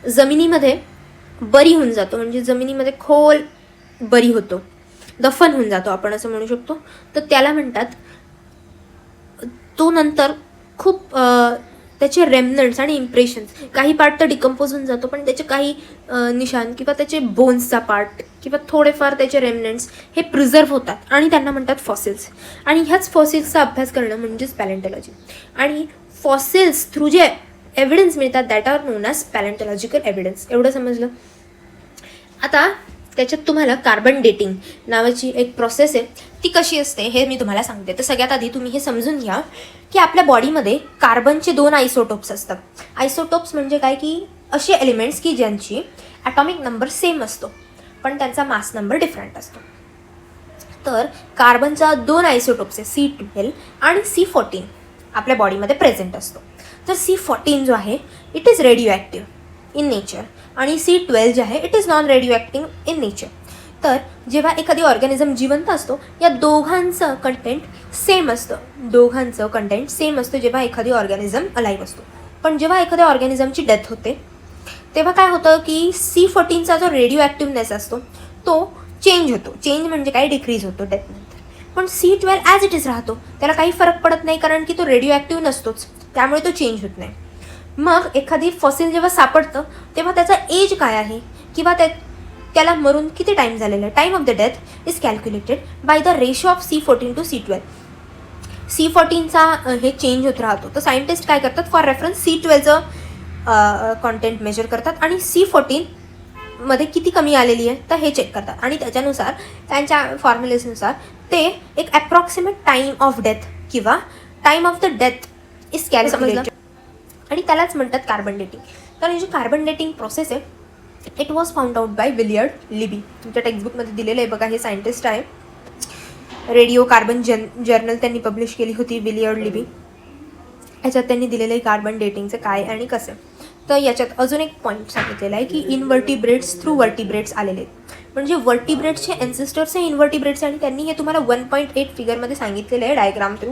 जमिनीमध्ये बरी होऊन जातो, म्हणजे जमिनीमध्ये खोल बरी होतो, दफन होऊन जातो आपण असं म्हणू शकतो. तर त्याला म्हणतात, तो नंतर खूप त्याचे रेमनंट्स आणि इम्प्रेशन्स, काही पार्ट तर डिकम्पोज होऊन जातो, पण त्याचे काही निशाण किंवा त्याचे बोन्सचा पार्ट किंवा थोडेफार त्याचे रेमनंट्स हे प्रिझर्व्ह होतात आणि त्यांना म्हणतात फॉसिल्स. आणि ह्याच फॉसिल्सचा अभ्यास करणं म्हणजेच पॅलेंटॉलॉजी. आणि फॉसिल्स थ्रू जे एव्हिडन्स मिळतात that are known as palaeontological evidence. एवढं समजलं. आता त्याच्यात तुम्हाला कार्बन डेटिंग नावाची एक प्रोसेस आहे, ती कशी असते हे मी तुम्हाला सांगते. तर सगळ्यात आधी तुम्ही हे समजून घ्या की आपल्या बॉडीमध्ये कार्बनचे 2 आयसोटोप्स असतात. आयसोटोप्स म्हणजे काय, की असे एलिमेंट्स की ज्यांची ॲटॉमिक नंबर सेम असतो पण त्यांचा मास नंबर डिफरंट असतो. तर कार्बनचा 2 आयसोटोप्स आहे, C12 आणि C14 आपल्या बॉडीमध्ये प्रेझेंट असतो. तर C14 जो आहे it is radio active in nature आणि C12 जे आहे it is non radio active in nature. तर जेव्हा एखादी ऑर्गॅनिझम जिवंत असतो या दोघांचं कंटेंट सेम असतं जेव्हा एखादी ऑर्गॅनिझम अलाइव्ह असतो. पण जेव्हा एखाद्या ऑर्गॅनिझमची डेथ होते तेव्हा काय होतं की C14चा जो रेडिओ ॲक्टिव्हनेस असतो तो चेंज होतो. चेंज म्हणजे काय, डिक्रीज होतो डेथनंतर. पण C12 ॲज इट इज राहतो, त्याला काही फरक पडत नाही कारण की तो रेडिओ ॲक्टिव्ह नसतोच, त्यामुळे तो चेंज होत नाही. मग एखादी फॉसिल जेव्हा सापडतं तेव्हा त्याचा एज काय आहे किंवा त्याला मरून किती टाईम झालेला आहे, time of the death is calculated by the ratio of C14 to C12. C14चा हे चेंज होत राहतो. तर सायंटिस्ट काय करतात, फॉर रेफरन्स C12चं कॉन्टेंट मेजर करतात आणि C14मध्ये किती कमी आलेली आहे तर हे चेक करतात आणि त्याच्यानुसार त्यांच्या फॉर्म्युलेनुसार ते एक ॲप्रॉक्सिमेट टाईम ऑफ डेथ किंवा time of the death is calculated आणि त्यालाच म्हणतात कार्बन डेटिंग. तर ही जी कार्बन डेटिंग प्रोसेस आहे it was found out by Willard Libby. तुमच्या टेक्स्टबुकमध्ये दिलेलं आहे बघा, हे सायंटिस्ट आहे. रेडिओ कार्बन जर्नल त्यांनी पब्लिश केली होती, विलियर्ड लिबी. याच्यात त्यांनी दिलेलं आहे कार्बन डेटिंगचं काय आणि कसं. तर याच्यात अजून एक पॉईंट सांगितलेला आहे की इनव्हर्टिब्रेट्स थ्रू वर्टिब्रेट्स आलेले आहेत, म्हणजे वर्टिब्रेट्सचे एन्सिस्टर्स हे इनव्हर्टिब्रेट्स आणि त्यांनी हे तुम्हाला 1.8 फिगरमध्ये सांगितलेलं आहे डायग्राम थ्रू.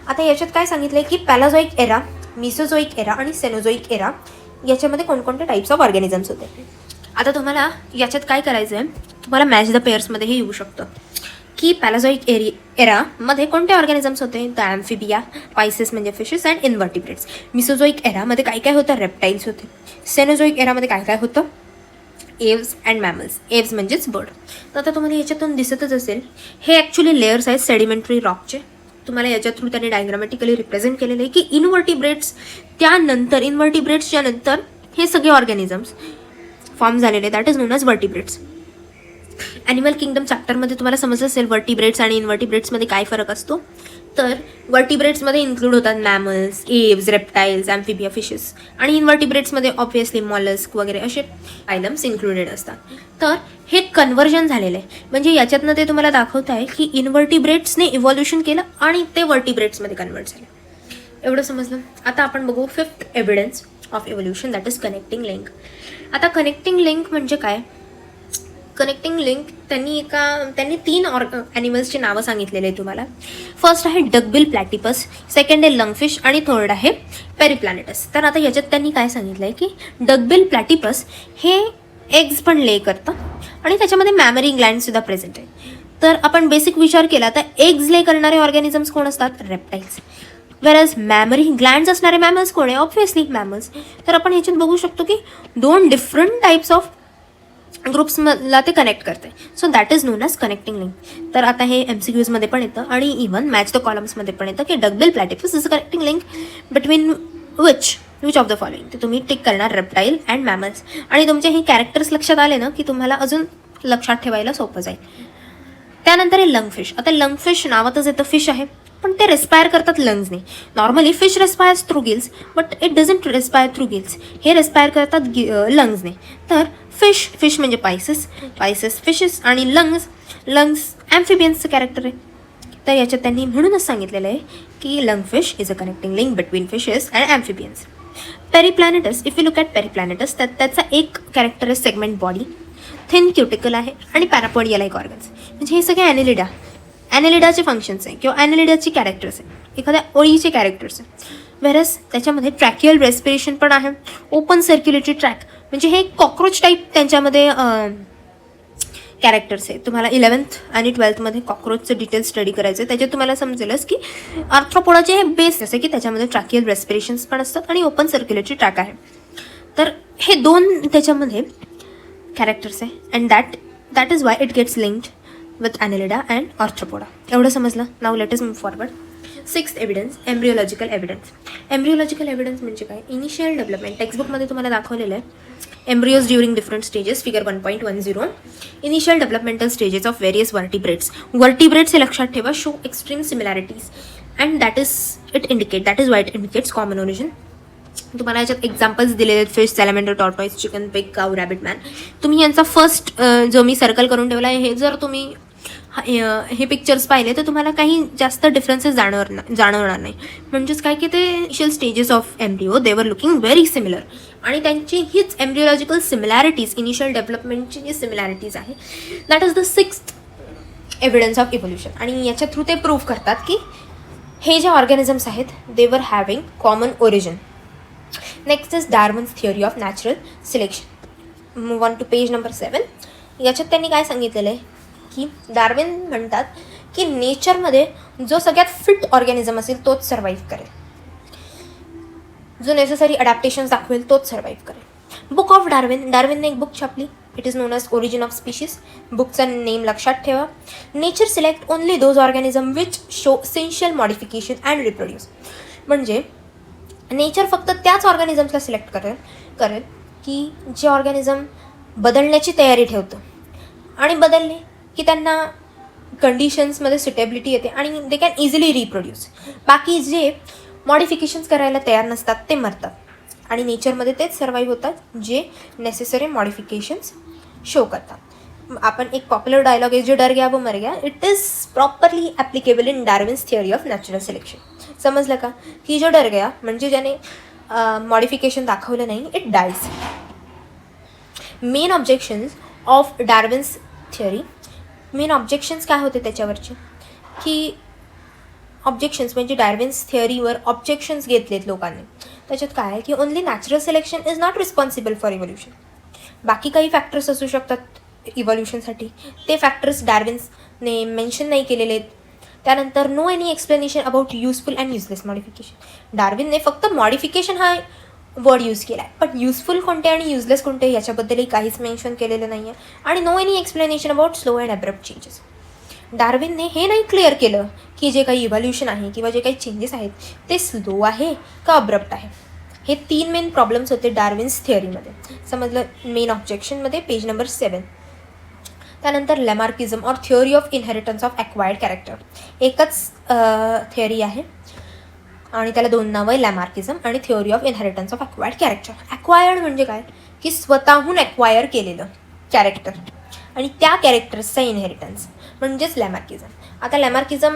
आता याच्यात काय सांगितलं आहे की पॅलाझोइक एरा, मिसोझोइक एरा आणि सेनोझोइक एरा याच्यामध्ये कोणकोणते टाईप्स ऑफ ऑर्गॅनिझम्स होते. आता तुम्हाला याच्यात काय करायचं आहे, तुम्हाला मॅच द पेअर्समध्ये हे येऊ शकतं की पॅलाझोइक एरामध्ये कोणते ऑर्गॅनिझम्स होते, द ॲम्फिबिया, पायसेस म्हणजे फिशेस अँड इन्व्हर्टिब्रेट्स. मिसोझोइक एरामध्ये काय काय होतं, रेप्टाईल्स होते. सेनोझोइक एरामध्ये काय काय होतं, एव्स अँड मॅमल्स. एव्स म्हणजेच बर्ड. तर आता तुम्हाला याच्यातून दिसतच असेल हे ॲक्च्युली लेयर्स आहेत सेडिमेंटरी रॉकचे. तुम्हाला याच्या थ्रू त्यांनी डायग्रामॅटिकली रिप्रेझेंट केलेलं आहे की इन्व्हर्टिब्रेट्सच्या नंतर हे सगळे ऑर्गॅनिझम्स फॉर्म झालेले, that is known as vertebrates. Animal kingdom चॅप्टरमध्ये तुम्हाला समजलं असेल वर्टिब्रेट्स आणि इन्व्हर्टिब्रेट्समध्ये काय फरक असतो. तर वर्टिब्रेट्समध्ये इन्क्लूड होतात मॅमल्स, एव्स, रेप्टाईल्स, ॲम्फिबिया, फिशेस आणि इन्व्हर्टिब्रेट्समध्ये ऑब्व्हियसली मॉलस्क वगैरे असे आयलम्स इन्क्लुडेड असतात. तर हे कन्व्हर्जन झालेलं आहे, म्हणजे याच्यातनं ते तुम्हाला दाखवत आहे की इन्व्हर्टिब्रेट्सने इव्हॉल्युशन केलं आणि ते वर्टिब्रेट्समध्ये कन्वर्ट झाले. एवढं समजलं. आता आपण बघू 5th evidence of evolution, that is connecting link. आता कनेक्टिंग लिंक म्हणजे काय, कनेक्टिंग लिंक त्यांनी 3 ॲनिमल्सची नावं सांगितलेली आहे तुम्हाला. फर्स्ट आहे डकबिल प्लॅटिपस, सेकंड आहे लंगफिश आणि थर्ड आहे पेरिप्लॅनेटस. तर आता याच्यात त्यांनी काय सांगितलं आहे की डकबिल प्लॅटिपस हे एग्ज पण ले करतं आणि त्याच्यामध्ये मॅमरी ग्लँडसुद्धा प्रेझेंट आहे. तर आपण बेसिक विचार केला तर एग्ज ले करणारे ऑर्गॅनिझम्स कोण असतात, रेप्टाईल्स. वेरज मॅमरी ग्लँड्स असणारे मॅमल्स कोण आहे, ऑब्व्हियसली मॅमल्स. तर आपण ह्याच्यात बघू शकतो की 2 डिफरंट टाईप्स ऑफ ग्रुप्सला ते कनेक्ट करते. So that is known as connecting link. तर आता हे MCQजमध्ये पण येतं आणि इव्हन मॅच द कॉलम्समध्ये पण येतं की duckbill platypus is a connecting link between which of the following. ते तुम्ही टिक करणार रेप्टाईल अँड मॅमल्स आणि तुमचे हे कॅरेक्टर्स लक्षात आले ना की तुम्हाला अजून लक्षात ठेवायला सोपं जाईल. त्यानंतर आहे लंगफिश. आता लंगफिश नावातच येतं फिश आहे पण ते रेस्पायर करतात लंग्सने. Normally fish respires through gills but it doesn't respire through gills, हे रेस्पायर करतात लंग्सने. तर फिश म्हणजे पायसेस फिशेस आणि लंग्स ॲम्फिबियन्सचं कॅरेक्टर आहे. तर याच्यात त्यांनी म्हणूनच सांगितलेलं आहे की lungfish is a connecting link between fishes and amphibians. Periplanetus, if you look at Periplanetus, त्याचा एक कॅरेक्टर आहे सेगमेंट बॉडी, थिन क्युटिकल आहे आणि पॅरापोडिया लाईक ऑर्गन्स. म्हणजे हे सगळे ॲनेलिडाचे फंक्शन्स आहे किंवा ॲनेलिडाची कॅरेक्टर्स आहे, एखाद्या ओळीचे कॅरेक्टर्स आहे. वेरस त्याच्यामध्ये ट्रॅकियल रेस्पिरेशन पण आहे, ओपन सर्क्युलेटरी ट्रॅक म्हणजे हे कॉक्रोच टाईप त्यांच्यामध्ये कॅरेक्टर्स आहे. तुम्हाला 11th आणि 12thमध्ये कॉक्रोचचं डिटेल स्टडी करायचं आहे. त्याच्यात तुम्हाला समजेलच की आर्थ्रोपोडाचे हे बेस जसे की त्याच्यामध्ये ट्रॅकियल रेस्पिरेशन्स पण असतात आणि ओपन सर्क्युलेटरी ट्रॅक आहे. तर हे 2 त्याच्यामध्ये कॅरेक्टर्स आहे and that is why it gets linked with Annelida and Arthropoda. एवढं समजलं. Now let us move forward. 6th evidence, embryological evidence. Embryological evidence म्हणजे काय? Initial development. टेक्स्टबुकमध्ये तुम्हाला दाखवलेलं आहे embryos during different stages, figure 1.10. Initial developmental stages of various vertebrates. Vertebrates हे लक्षात ठेवा, show extreme similarities and that is why it indicates common origin. तुम्हाला याच्यात एक्झाम्पल्स दिलेले आहेत फिश, सॅलमेंडर, टॉर्टॉइस, चिकन, पिग, काऊ, रॅबिट, मॅन. तुम्ही यांचा फर्स्ट जो मी सर्कल करून ठेवला आहे, हे जर तुम्ही हे पिक्चर्स पाहिले तर तुम्हाला काही जास्त डिफरन्सेस जाणवणार नाही. म्हणजेच काय की ते initial stages of embryo they were looking very similar आणि त्यांची हीच एम्ब्रिओलॉजिकल सिमिलॅरिटीज, इनिशियल डेव्हलपमेंटची जी सिमिलॅरिटीज आहे, that is the 6th evidence of evolution. आणि याच्या थ्रू ते प्रूव्ह करतात की हे जे ऑर्गॅनिझम्स आहेत they were having common origin. Next is Darwin's theory of natural selection. Move on to page number 7. याच्यात त्यांनी काय सांगितलेलं आहे की डार्विन म्हणतात की नेचरमध्ये जो सगळ्यात फिट ऑर्गॅनिझम असेल तोच सर्वाईव्ह करेल, जो नेसेसरी अडॅप्टेशन्स दाखवेल तोच सर्वाईव्ह करेल. Book of Darwin. डार्विनने एक बुक छापली. It is known as origin of species. बुकचा नेम लक्षात ठेवा. Nature select only those organism which show essential modification and reproduce. म्हणजे नेचर फक्त त्याच ऑर्गॅनिझम्सला सिलेक्ट करेल की जे ऑर्गॅनिझम बदलण्याची तयारी ठेवतं आणि बदलले की त्यांना कंडिशन्समध्ये सुटेबिलिटी येते आणि दे कॅन इझिली रिप्रोड्यूस. बाकी जे मॉडिफिकेशन्स करायला तयार नसतात ते मरतात आणि नेचरमध्ये तेच सर्वाईव्ह होतात जे नेसेसरी मॉडिफिकेशन्स शो करतात. आपण एक पॉप्युलर डायलॉग आहे जो डर गया वो मर गया. It is properly applicable in Darwin's theory of natural selection. समजलं का? की जो डर गया म्हणजे ज्याने मॉडिफिकेशन दाखवलं नाही, it dyes. Main objections of Darwin's theory. Main objections काय होते त्याच्यावरचे की ऑब्जेक्शन्स म्हणजे डार्विन्स थिअरीवर ऑब्जेक्शन्स घेतलेत लोकांनी. त्याच्यात काय आहे की only natural selection is not responsible for evolution. बाकी काही फॅक्टर्स असू शकतात इव्होल्युशनसाठी, ते फॅक्टर्स डार्विन्सने मेन्शन नाही केलेले आहेत. त्यानंतर no any explanation about useful and useless modification. डार्विनने फक्त मॉडिफिकेशन हा वर्ड यूज केला आहे, पण युजफुल कोणते आणि युजलेस कोणते याच्याबद्दलही काहीच मेन्शन केलेलं नाही आहे. आणि no any explanation about slow and abrupt changes. डार्विनने हे नाही क्लिअर केलं की जे काही इव्होल्युशन आहे किंवा जे काही चेंजेस आहेत ते स्लो आहे का अब्रप्ट आहे. हे 3 मेन प्रॉब्लेम्स होते डार्विन्स थिअरीमध्ये. समजलं? मेन ऑब्जेक्शनमध्ये पेज नंबर 7. त्यानंतर Lamarckism or theory of inheritance of acquired character. एकच थिअरी आहे आणि त्याला 2 नावं आहे, लॅमार्किझम आणि theory of inheritance of acquired character. Acquired म्हणजे काय की स्वतःहून ॲक्वायर केलेलं कॅरेक्टर आणि त्या कॅरेक्टर्सचा इनहेरिटन्स म्हणजेच लॅमार्किझम. आता लॅमार्किझम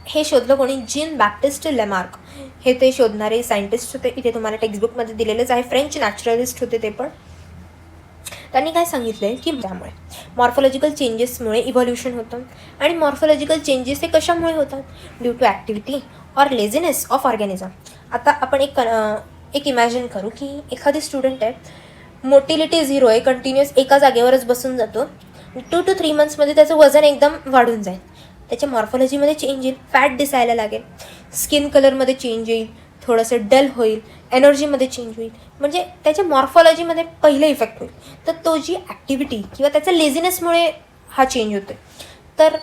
हे शोधलं कोणी? जीन बॅप्टिस्ट लॅमार्क हे ते शोधणारे सायंटिस्ट होते. इथे तुम्हाला टेक्स्टबुकमध्ये दिलेलेच आहे. फ्रेंच नॅचरलिस्ट होते ते पण. त्यांनी काय सांगितलं आहे की त्यामुळे मॉर्फॉलॉजिकल चेंजेसमुळे इव्होल्युशन होतं आणि मॉर्फॉलॉजिकल चेंजेस हे कशामुळे होतात? Due two activity or laziness of organism. आता आपण एक इमॅजिन करू की एखादी स्टुडंट आहे, मोटिलिटी 0 आहे, कंटिन्युअस एका जागेवरच बसून जातो. 2 to 3 मंथ्समध्ये त्याचं वजन एकदम वाढून जाईल. त्याच्या मॉर्फॉलॉजीमध्ये चेंज येईल, फॅट दिसायला लागेल, स्किन कलरमध्ये चेंज येईल, थोडंसं डल होईल, एनर्जीमध्ये चेंज होईल. म्हणजे त्याच्या मॉर्फॉलॉजीमध्ये पहिलं इफेक्ट होईल. तर तो जी ॲक्टिव्हिटी किंवा त्याच्या लेझीनेसमुळे हा चेंज होतो. तर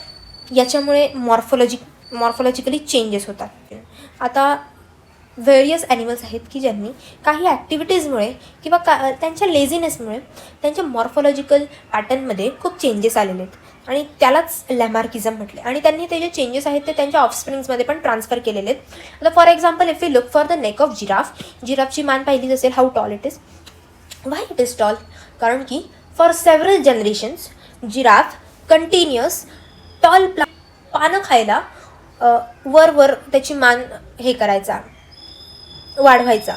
याच्यामुळे मॉर्फॉलॉजिकली चेंजेस होतात. आता व्हेरियस ॲनिमल्स आहेत की ज्यांनी काही ॲक्टिव्हिटीजमुळे किंवा त्यांच्या लेझीनेसमुळे त्यांच्या मॉर्फॉलॉजिकल पॅटर्नमध्ये खूप चेंजेस आलेले आहेत आणि त्यालाच लॅमार्किझम म्हटले. आणि त्यांनी ते जे चेंजेस आहेत ते त्यांच्या ऑफस्प्रिंग्समध्ये पण ट्रान्सफर केलेले आहेत. आता for example if you look for the neck of giraffe. जिराफची मान पाहिलीच असेल. How tall it is? Why it is tall? कारण की for several generations giraffe continuous tall पानं खायला वर त्याची मान हे करायचा, वाढवायचा,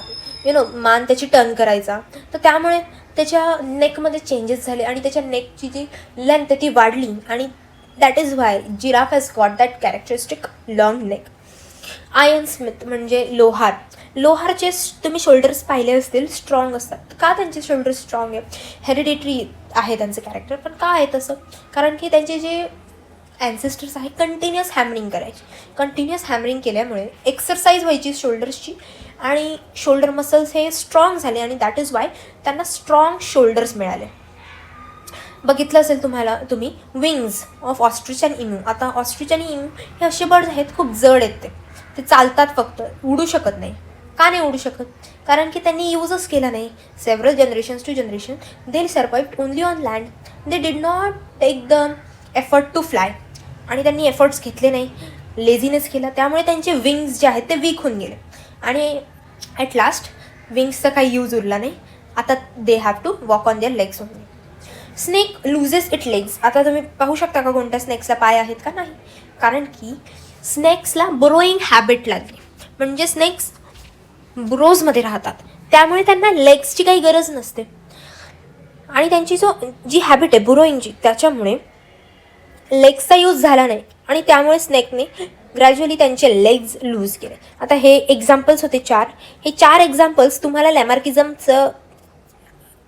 मान त्याची टर्न करायचा. तर त्यामुळे त्याच्या नेकमध्ये चेंजेस झाले आणि त्याच्या नेकची जी लेंथ ती वाढली आणि that is Y giraffe has got that characteristic long neck. Iron Smith म्हणजे लोहार. लोहारचे तुम्ही शोल्डर्स पाहिले असतील, स्ट्रॉंग असतात. का त्यांचे शोल्डर्स स्ट्रॉंग आहे? हेरिडिटरी आहे त्यांचं कॅरेक्टर. पण का आहे तसं? कारण की त्यांचे जे ॲन्सेस्टर्स आहे कंटिन्युअस हॅमरिंग करायचे. कंटिन्युअस हॅमरिंग केल्यामुळे एक्सरसाइज व्हायची शोल्डर्सची आणि शोल्डर मसल्स हे स्ट्रॉंग झाले आणि दॅट इज वाय त्यांना स्ट्रॉंग शोल्डर्स मिळाले. बघितलं असेल तुम्ही wings of ostrich and emu. आता ऑस्ट्रिच आणि इमू हे असे बर्ड्स आहेत, खूप जड आहेत, ते चालतात फक्त, उडू शकत नाही. का नाही उडू शकत? कारण की त्यांनी यूजच केला नाही. Several generations to generation they survived only on land. They did not take the effort to fly. आणि त्यांनी एफर्ट्स घेतले नाही, लेझीनेस केला, त्यामुळे त्यांचे विंग्स जे आहेत ते वीक होऊन गेले आणि ॲट लास्ट विंग्सचा काही यूज उरला नाही. आता they have to walk on their legs only. Snake loses it legs. आता तुम्ही पाहू शकता का कोणत्या स्नेक्सला पाय आहेत का? नाही. कारण की स्नेक्सला बुरोईंग हॅबिट लागली. म्हणजे स्नेक्स बुरोजमध्ये राहतात, त्यामुळे त्यांना लेग्सची काही गरज नसते. आणि त्यांची जी हॅबिट आहे बुरोईंगची, त्याच्यामुळे लेग्सचा यूज झाला नाही आणि त्यामुळे स्नेकने ग्रॅज्युअली त्यांचे लेग्स लूज केले. आता हे एक्झाम्पल्स होते 4. हे 4 एक्झाम्पल्स तुम्हाला लॅमार्किझमचं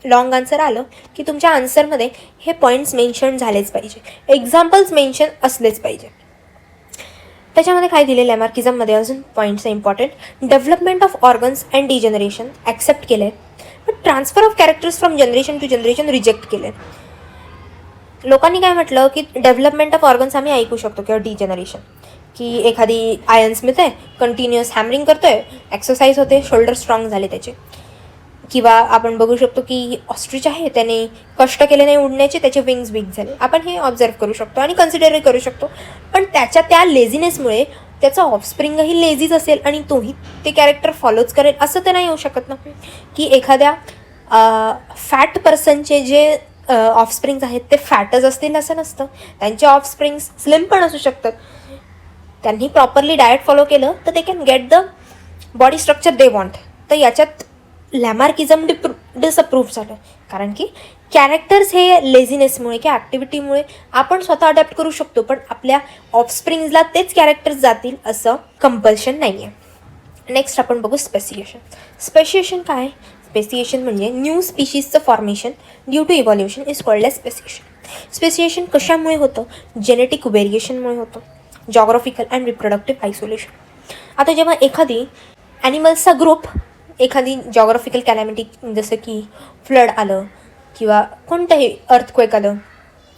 लॉंग आन्सर आलं की तुमच्या आन्सरमध्ये हे पॉईंट्स मेन्शन झालेच पाहिजे, एक्झाम्पल्स मेन्शन असलेच पाहिजे. त्याच्यामध्ये काय दिले लॅमार्किझममध्ये अजून points important. Development of organs and degeneration accept केले, पण transfer of characters from generation to generation reject केले. लोकांनी काय म्हटलं की डेव्हलपमेंट ऑफ ऑर्गन्स आम्ही ऐकू शकतो किंवा डिजनरेशन, की एखादी आयन स्मिथ आहे, कंटिन्युअस हॅमरिंग करतो आहे, एक्सरसाइज होते, शोल्डर स्ट्रॉंग झाले त्याचे. किंवा आपण बघू शकतो की ऑस्ट्रिच आहे, त्याने कष्ट केले नाही उडण्याचे, त्याचे विंग्स वीक झाले. आपण हे ऑब्झर्व करू शकतो आणि कन्सिडरही करू शकतो. पण त्या लेझीनेसमुळे त्याचा ऑफस्प्रिंगही लेझीच असेल आणि तोही ते कॅरेक्टर फॉलोच करेल असं तर नाही होऊ शकत ना. की एखाद्या फॅट पर्सनचे जे ऑफस्प्रिंग्स आहेत ते फॅटच असतील असं नसतं. त्यांचे ऑफस्प्रिंग्स स्लिम पण असू शकतात. त्यांनी प्रॉपरली डाएट फॉलो केलं तर they can get the body structure they want. तर याच्यात लॅमार्किझम डिसअप्रूव्ह झालं. कारण की कॅरेक्टर्स हे लेझीनेसमुळे किंवा ॲक्टिव्हिटीमुळे आपण स्वतः अडॅप्ट करू शकतो, पण आपल्या ऑफस्प्रिंग्सला तेच कॅरेक्टर्स जातील असं कंपल्शन नाही आहे. नेक्स्ट आपण बघू स्पेसिएशन. स्पेसिएशन काय? स्पेसिएशन म्हणजे न्यू स्पीशीजचं formation due to evolution is called as speciation. Speciation कशामुळे होतं? जेनेटिक व्हेरिएशनमुळे होतं, जॉग्राफिकल अँड रिप्रोडक्टिव्ह आयसोलेशन. आता जेव्हा एखादी ॲनिमल्सचा ग्रुप एखादी जॉग्राफिकल कॅलॅमिटी जसं की फ्लड आलं किंवा कोणतंही अर्थक्वेक आलं,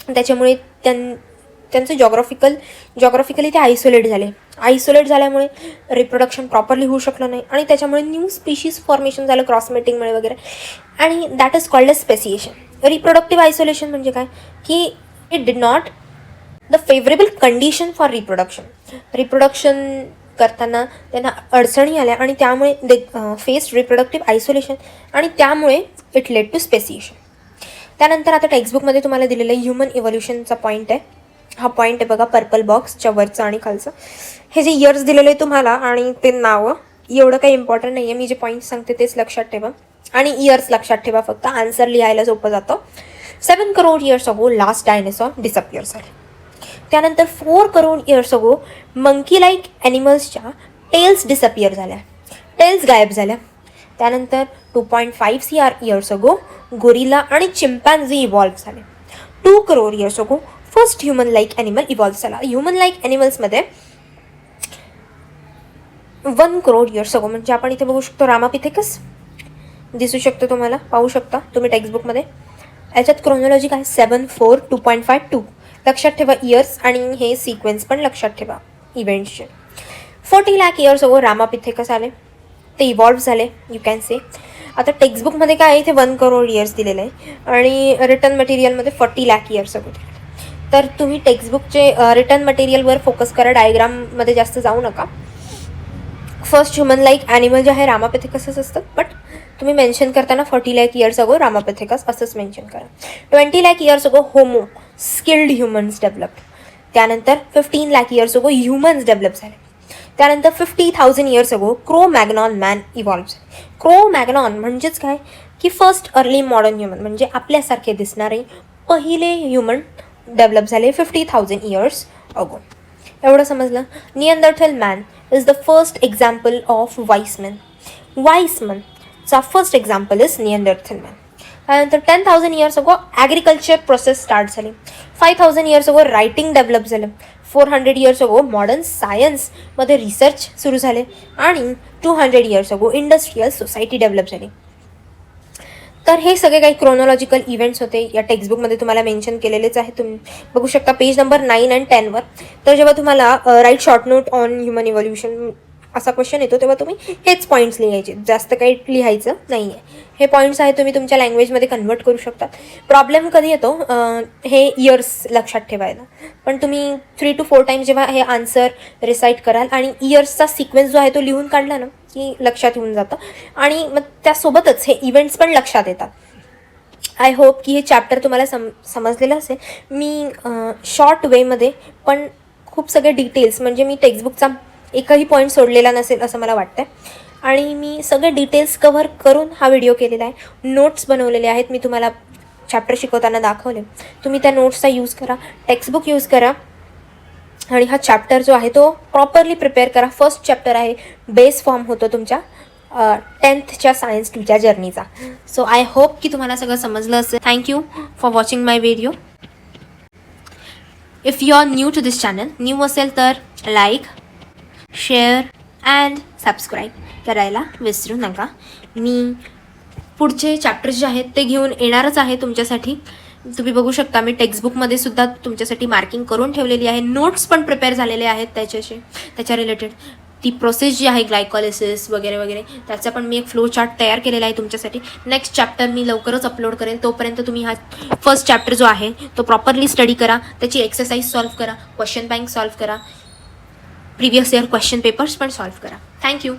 त्याच्यामुळे त्यांचं जॉग्राफिकली ते आयसोलेट झाल्यामुळे रिप्रोडक्शन प्रॉपरली होऊ शकलं नाही आणि त्याच्यामुळे न्यू स्पीशीज फॉर्मेशन झालं क्रॉसमेटिंगमुळे वगैरे, आणि that is called as speciation. Reproductive isolation म्हणजे काय? की it did not the favourable condition for reproduction करताना त्यांना अडचणी आल्या आणि त्यामुळे दे फेस्ड रिप्रोडक्टिव्ह आयसोलेशन आणि त्यामुळे इट लेड टू स्पेसिएशन. त्यानंतर आता टेक्स्टबुकमध्ये तुम्हाला दिलेलं ह्युमन इव्हॉल्युशनचा पॉईंट आहे. हा पॉईंट आहे बघा, पर्पल बॉक्सच्या वरचं आणि खालचं. हे जे इयर्स दिलेलं आहे तुम्हाला आणि ते नावं एवढं काही इम्पॉर्टंट नाही आहे. मी जे पॉईंट सांगते तेच लक्षात ठेवा आणि इयर्स लक्षात ठेवा, फक्त आन्सर लिहायला सोपं जातं. 7 crore years ago last dinosaur disappear झाले. त्यानंतर 4 crore years ago monkey like ॲनिमल्सच्या टेल्स डिसअपियर झाल्या, टेल्स गायब झाल्या. त्यानंतर 2.5 CR इयर्स अगो गोरिला आणि चिंपॅन्झी इव्हॉल्व्ह झाले. 2 crore years ago first human like animal evolve झाला. ह्युमन लाईक ॲनिमल्समध्ये 1 करोड इयर्स अगो, म्हणजे आपण इथे बघू शकतो रामापिथेकस दिसू शकतो, तुम्हाला पाहू शकता तुम्ही टेक्स्टबुकमध्ये. याच्यात क्रोनॉलॉजी काय? 7, 4, 2.5, 2 लक्षात ठेवा. इयर्स आणि हे सिक्वेन्स पण लक्षात ठेवा इव्हेंट्सचे. 40 लाख इयर्स अगो रामापिथेकस आले, ते इव्हॉल्व्ह झाले यू कॅन से. आता टेक्स्टबुकमध्ये काय आहे? इथे 1 करोड इयर्स दिलेलं आहे आणि रिटर्न मटेरियलमध्ये 40 लाख इयर्स अगो दिले. तर तुम्ही टेक्स्टबुकचे रिटर्न मटेरियलवर फोकस करा, डायग्राममध्ये जास्त जाऊ नका. फर्स्ट ह्युमन लाईक ॲनिमल जे आहे रामापिथेकसच असतं, बट तुम्ही मेन्शन करताना 40 लाख इयर्स अगो रामापिथेकस असंच मेन्शन करा. 20 lakh years ago Homo skilled humans developed. त्यानंतर 15 lakh years ago humans develop झाले. त्यानंतर 50,000 years ago Cro Magnon man evolve झाले. क्रो मॅग्नॉन म्हणजेच काय? की फर्स्ट अर्ली मॉडर्न ह्युमन, म्हणजे आपल्यासारखे दिसणारे पहिले ह्युमन डेव्हलप झाले 50,000 इयर्स अगो. एवढं समजलं. Neanderthal man is the first example of wise man. वाईसमनचा first example is Neanderthal man. त्यानंतर 10,000 years ago agriculture process start झाली. 5,000 इयर्स अगो रायटिंग डेव्हलप झालं. 400 इयर्स अगो मॉडर्न सायन्समध्ये रिसर्च सुरू झाले. आणि 200 years ago industrial society develop झाली. तर हे सगळे काही क्रोनॉलॉजिकल इव्हेंट्स होते. या टेक्स्टबुकमध्ये तुम्हाला मेन्शन केलेलेच आहे. तुम्ही बघू शकता पेज नंबर 9 आणि 10वर. तर जेव्हा तुम्हाला write short note on human evolution असा क्वेश्चन येतो तेव्हा तुम्ही हेच पॉईंट्स लिहायचे, जास्त काही लिहायचं नाही आहे. हे पॉईंट्स आहे तुम्ही तुमच्या लँग्वेजमध्ये कन्वर्ट करू शकता. प्रॉब्लेम कधी येतो हे इयर्स लक्षात ठेवायला, पण तुम्ही 3 to 4 टाईम्स जेव्हा हे आन्सर रिसाईट कराल आणि इयर्सचा सिक्वेन्स जो आहे तो लिहून काढला ना की लक्षात येऊन जातं. आणि मग त्यासोबतच हे इव्हेंट्स पण लक्षात येतात. आय होप की हे चॅप्टर तुम्हाला समजलेलं असेल. मी शॉर्ट वेमध्ये पण खूप सगळे डिटेल्स, म्हणजे मी टेक्स्टबुकचा एकही पॉईंट सोडलेला नसेल असं मला वाटतं आणि मी सगळे डिटेल्स कव्हर करून हा व्हिडिओ केलेला आहे. नोट्स बनवलेले आहेत, मी तुम्हाला चॅप्टर शिकवताना दाखवले. तुम्ही त्या नोट्सचा यूज करा, टेक्स्टबुक यूज करा आणि हा चॅप्टर जो आहे तो प्रॉपरली प्रिपेअर करा. फर्स्ट चॅप्टर आहे, बेस फॉर्म होतो तुमच्या 10th सायन्स 2च्या जर्नीचा. सो आय होप की तुम्हाला सगळं समजलं असेल. Thank you for watching my video. If you are new to this channel, new असेल तर लाईक, शेअर अँड सबस्क्राईब करायला विसरू नका. मी पुढचे चॅप्टर्स जे आहेत ते घेऊन येणारच आहे तुमच्यासाठी. तुम्ही बघू शकता मी टेक्स्टबुकमध्ये सुद्धा तुमच्यासाठी मार्किंग करून ठेवलेली आहे. नोट्स पण प्रिपेअर झालेले आहेत त्याच्या रिलेटेड. ती प्रोसेस जी आहे ग्लायकॉलिसिस वगैरे वगैरे त्याचा पण मी एक फ्लो चार्ट तयार केलेला आहे तुमच्यासाठी. नेक्स्ट चॅप्टर मी लवकरच अपलोड करेल. तोपर्यंत तुम्ही हा फर्स्ट चॅप्टर जो आहे तो प्रॉपरली स्टडी करा, त्याची एक्सरसाइज सॉल्व्ह करा, क्वेश्चन बँक सॉल्व्ह करा, प्रिव्हियस इयर क्वेश्चन पेपर्स पण सॉल्व्ह करा. थँक्यू.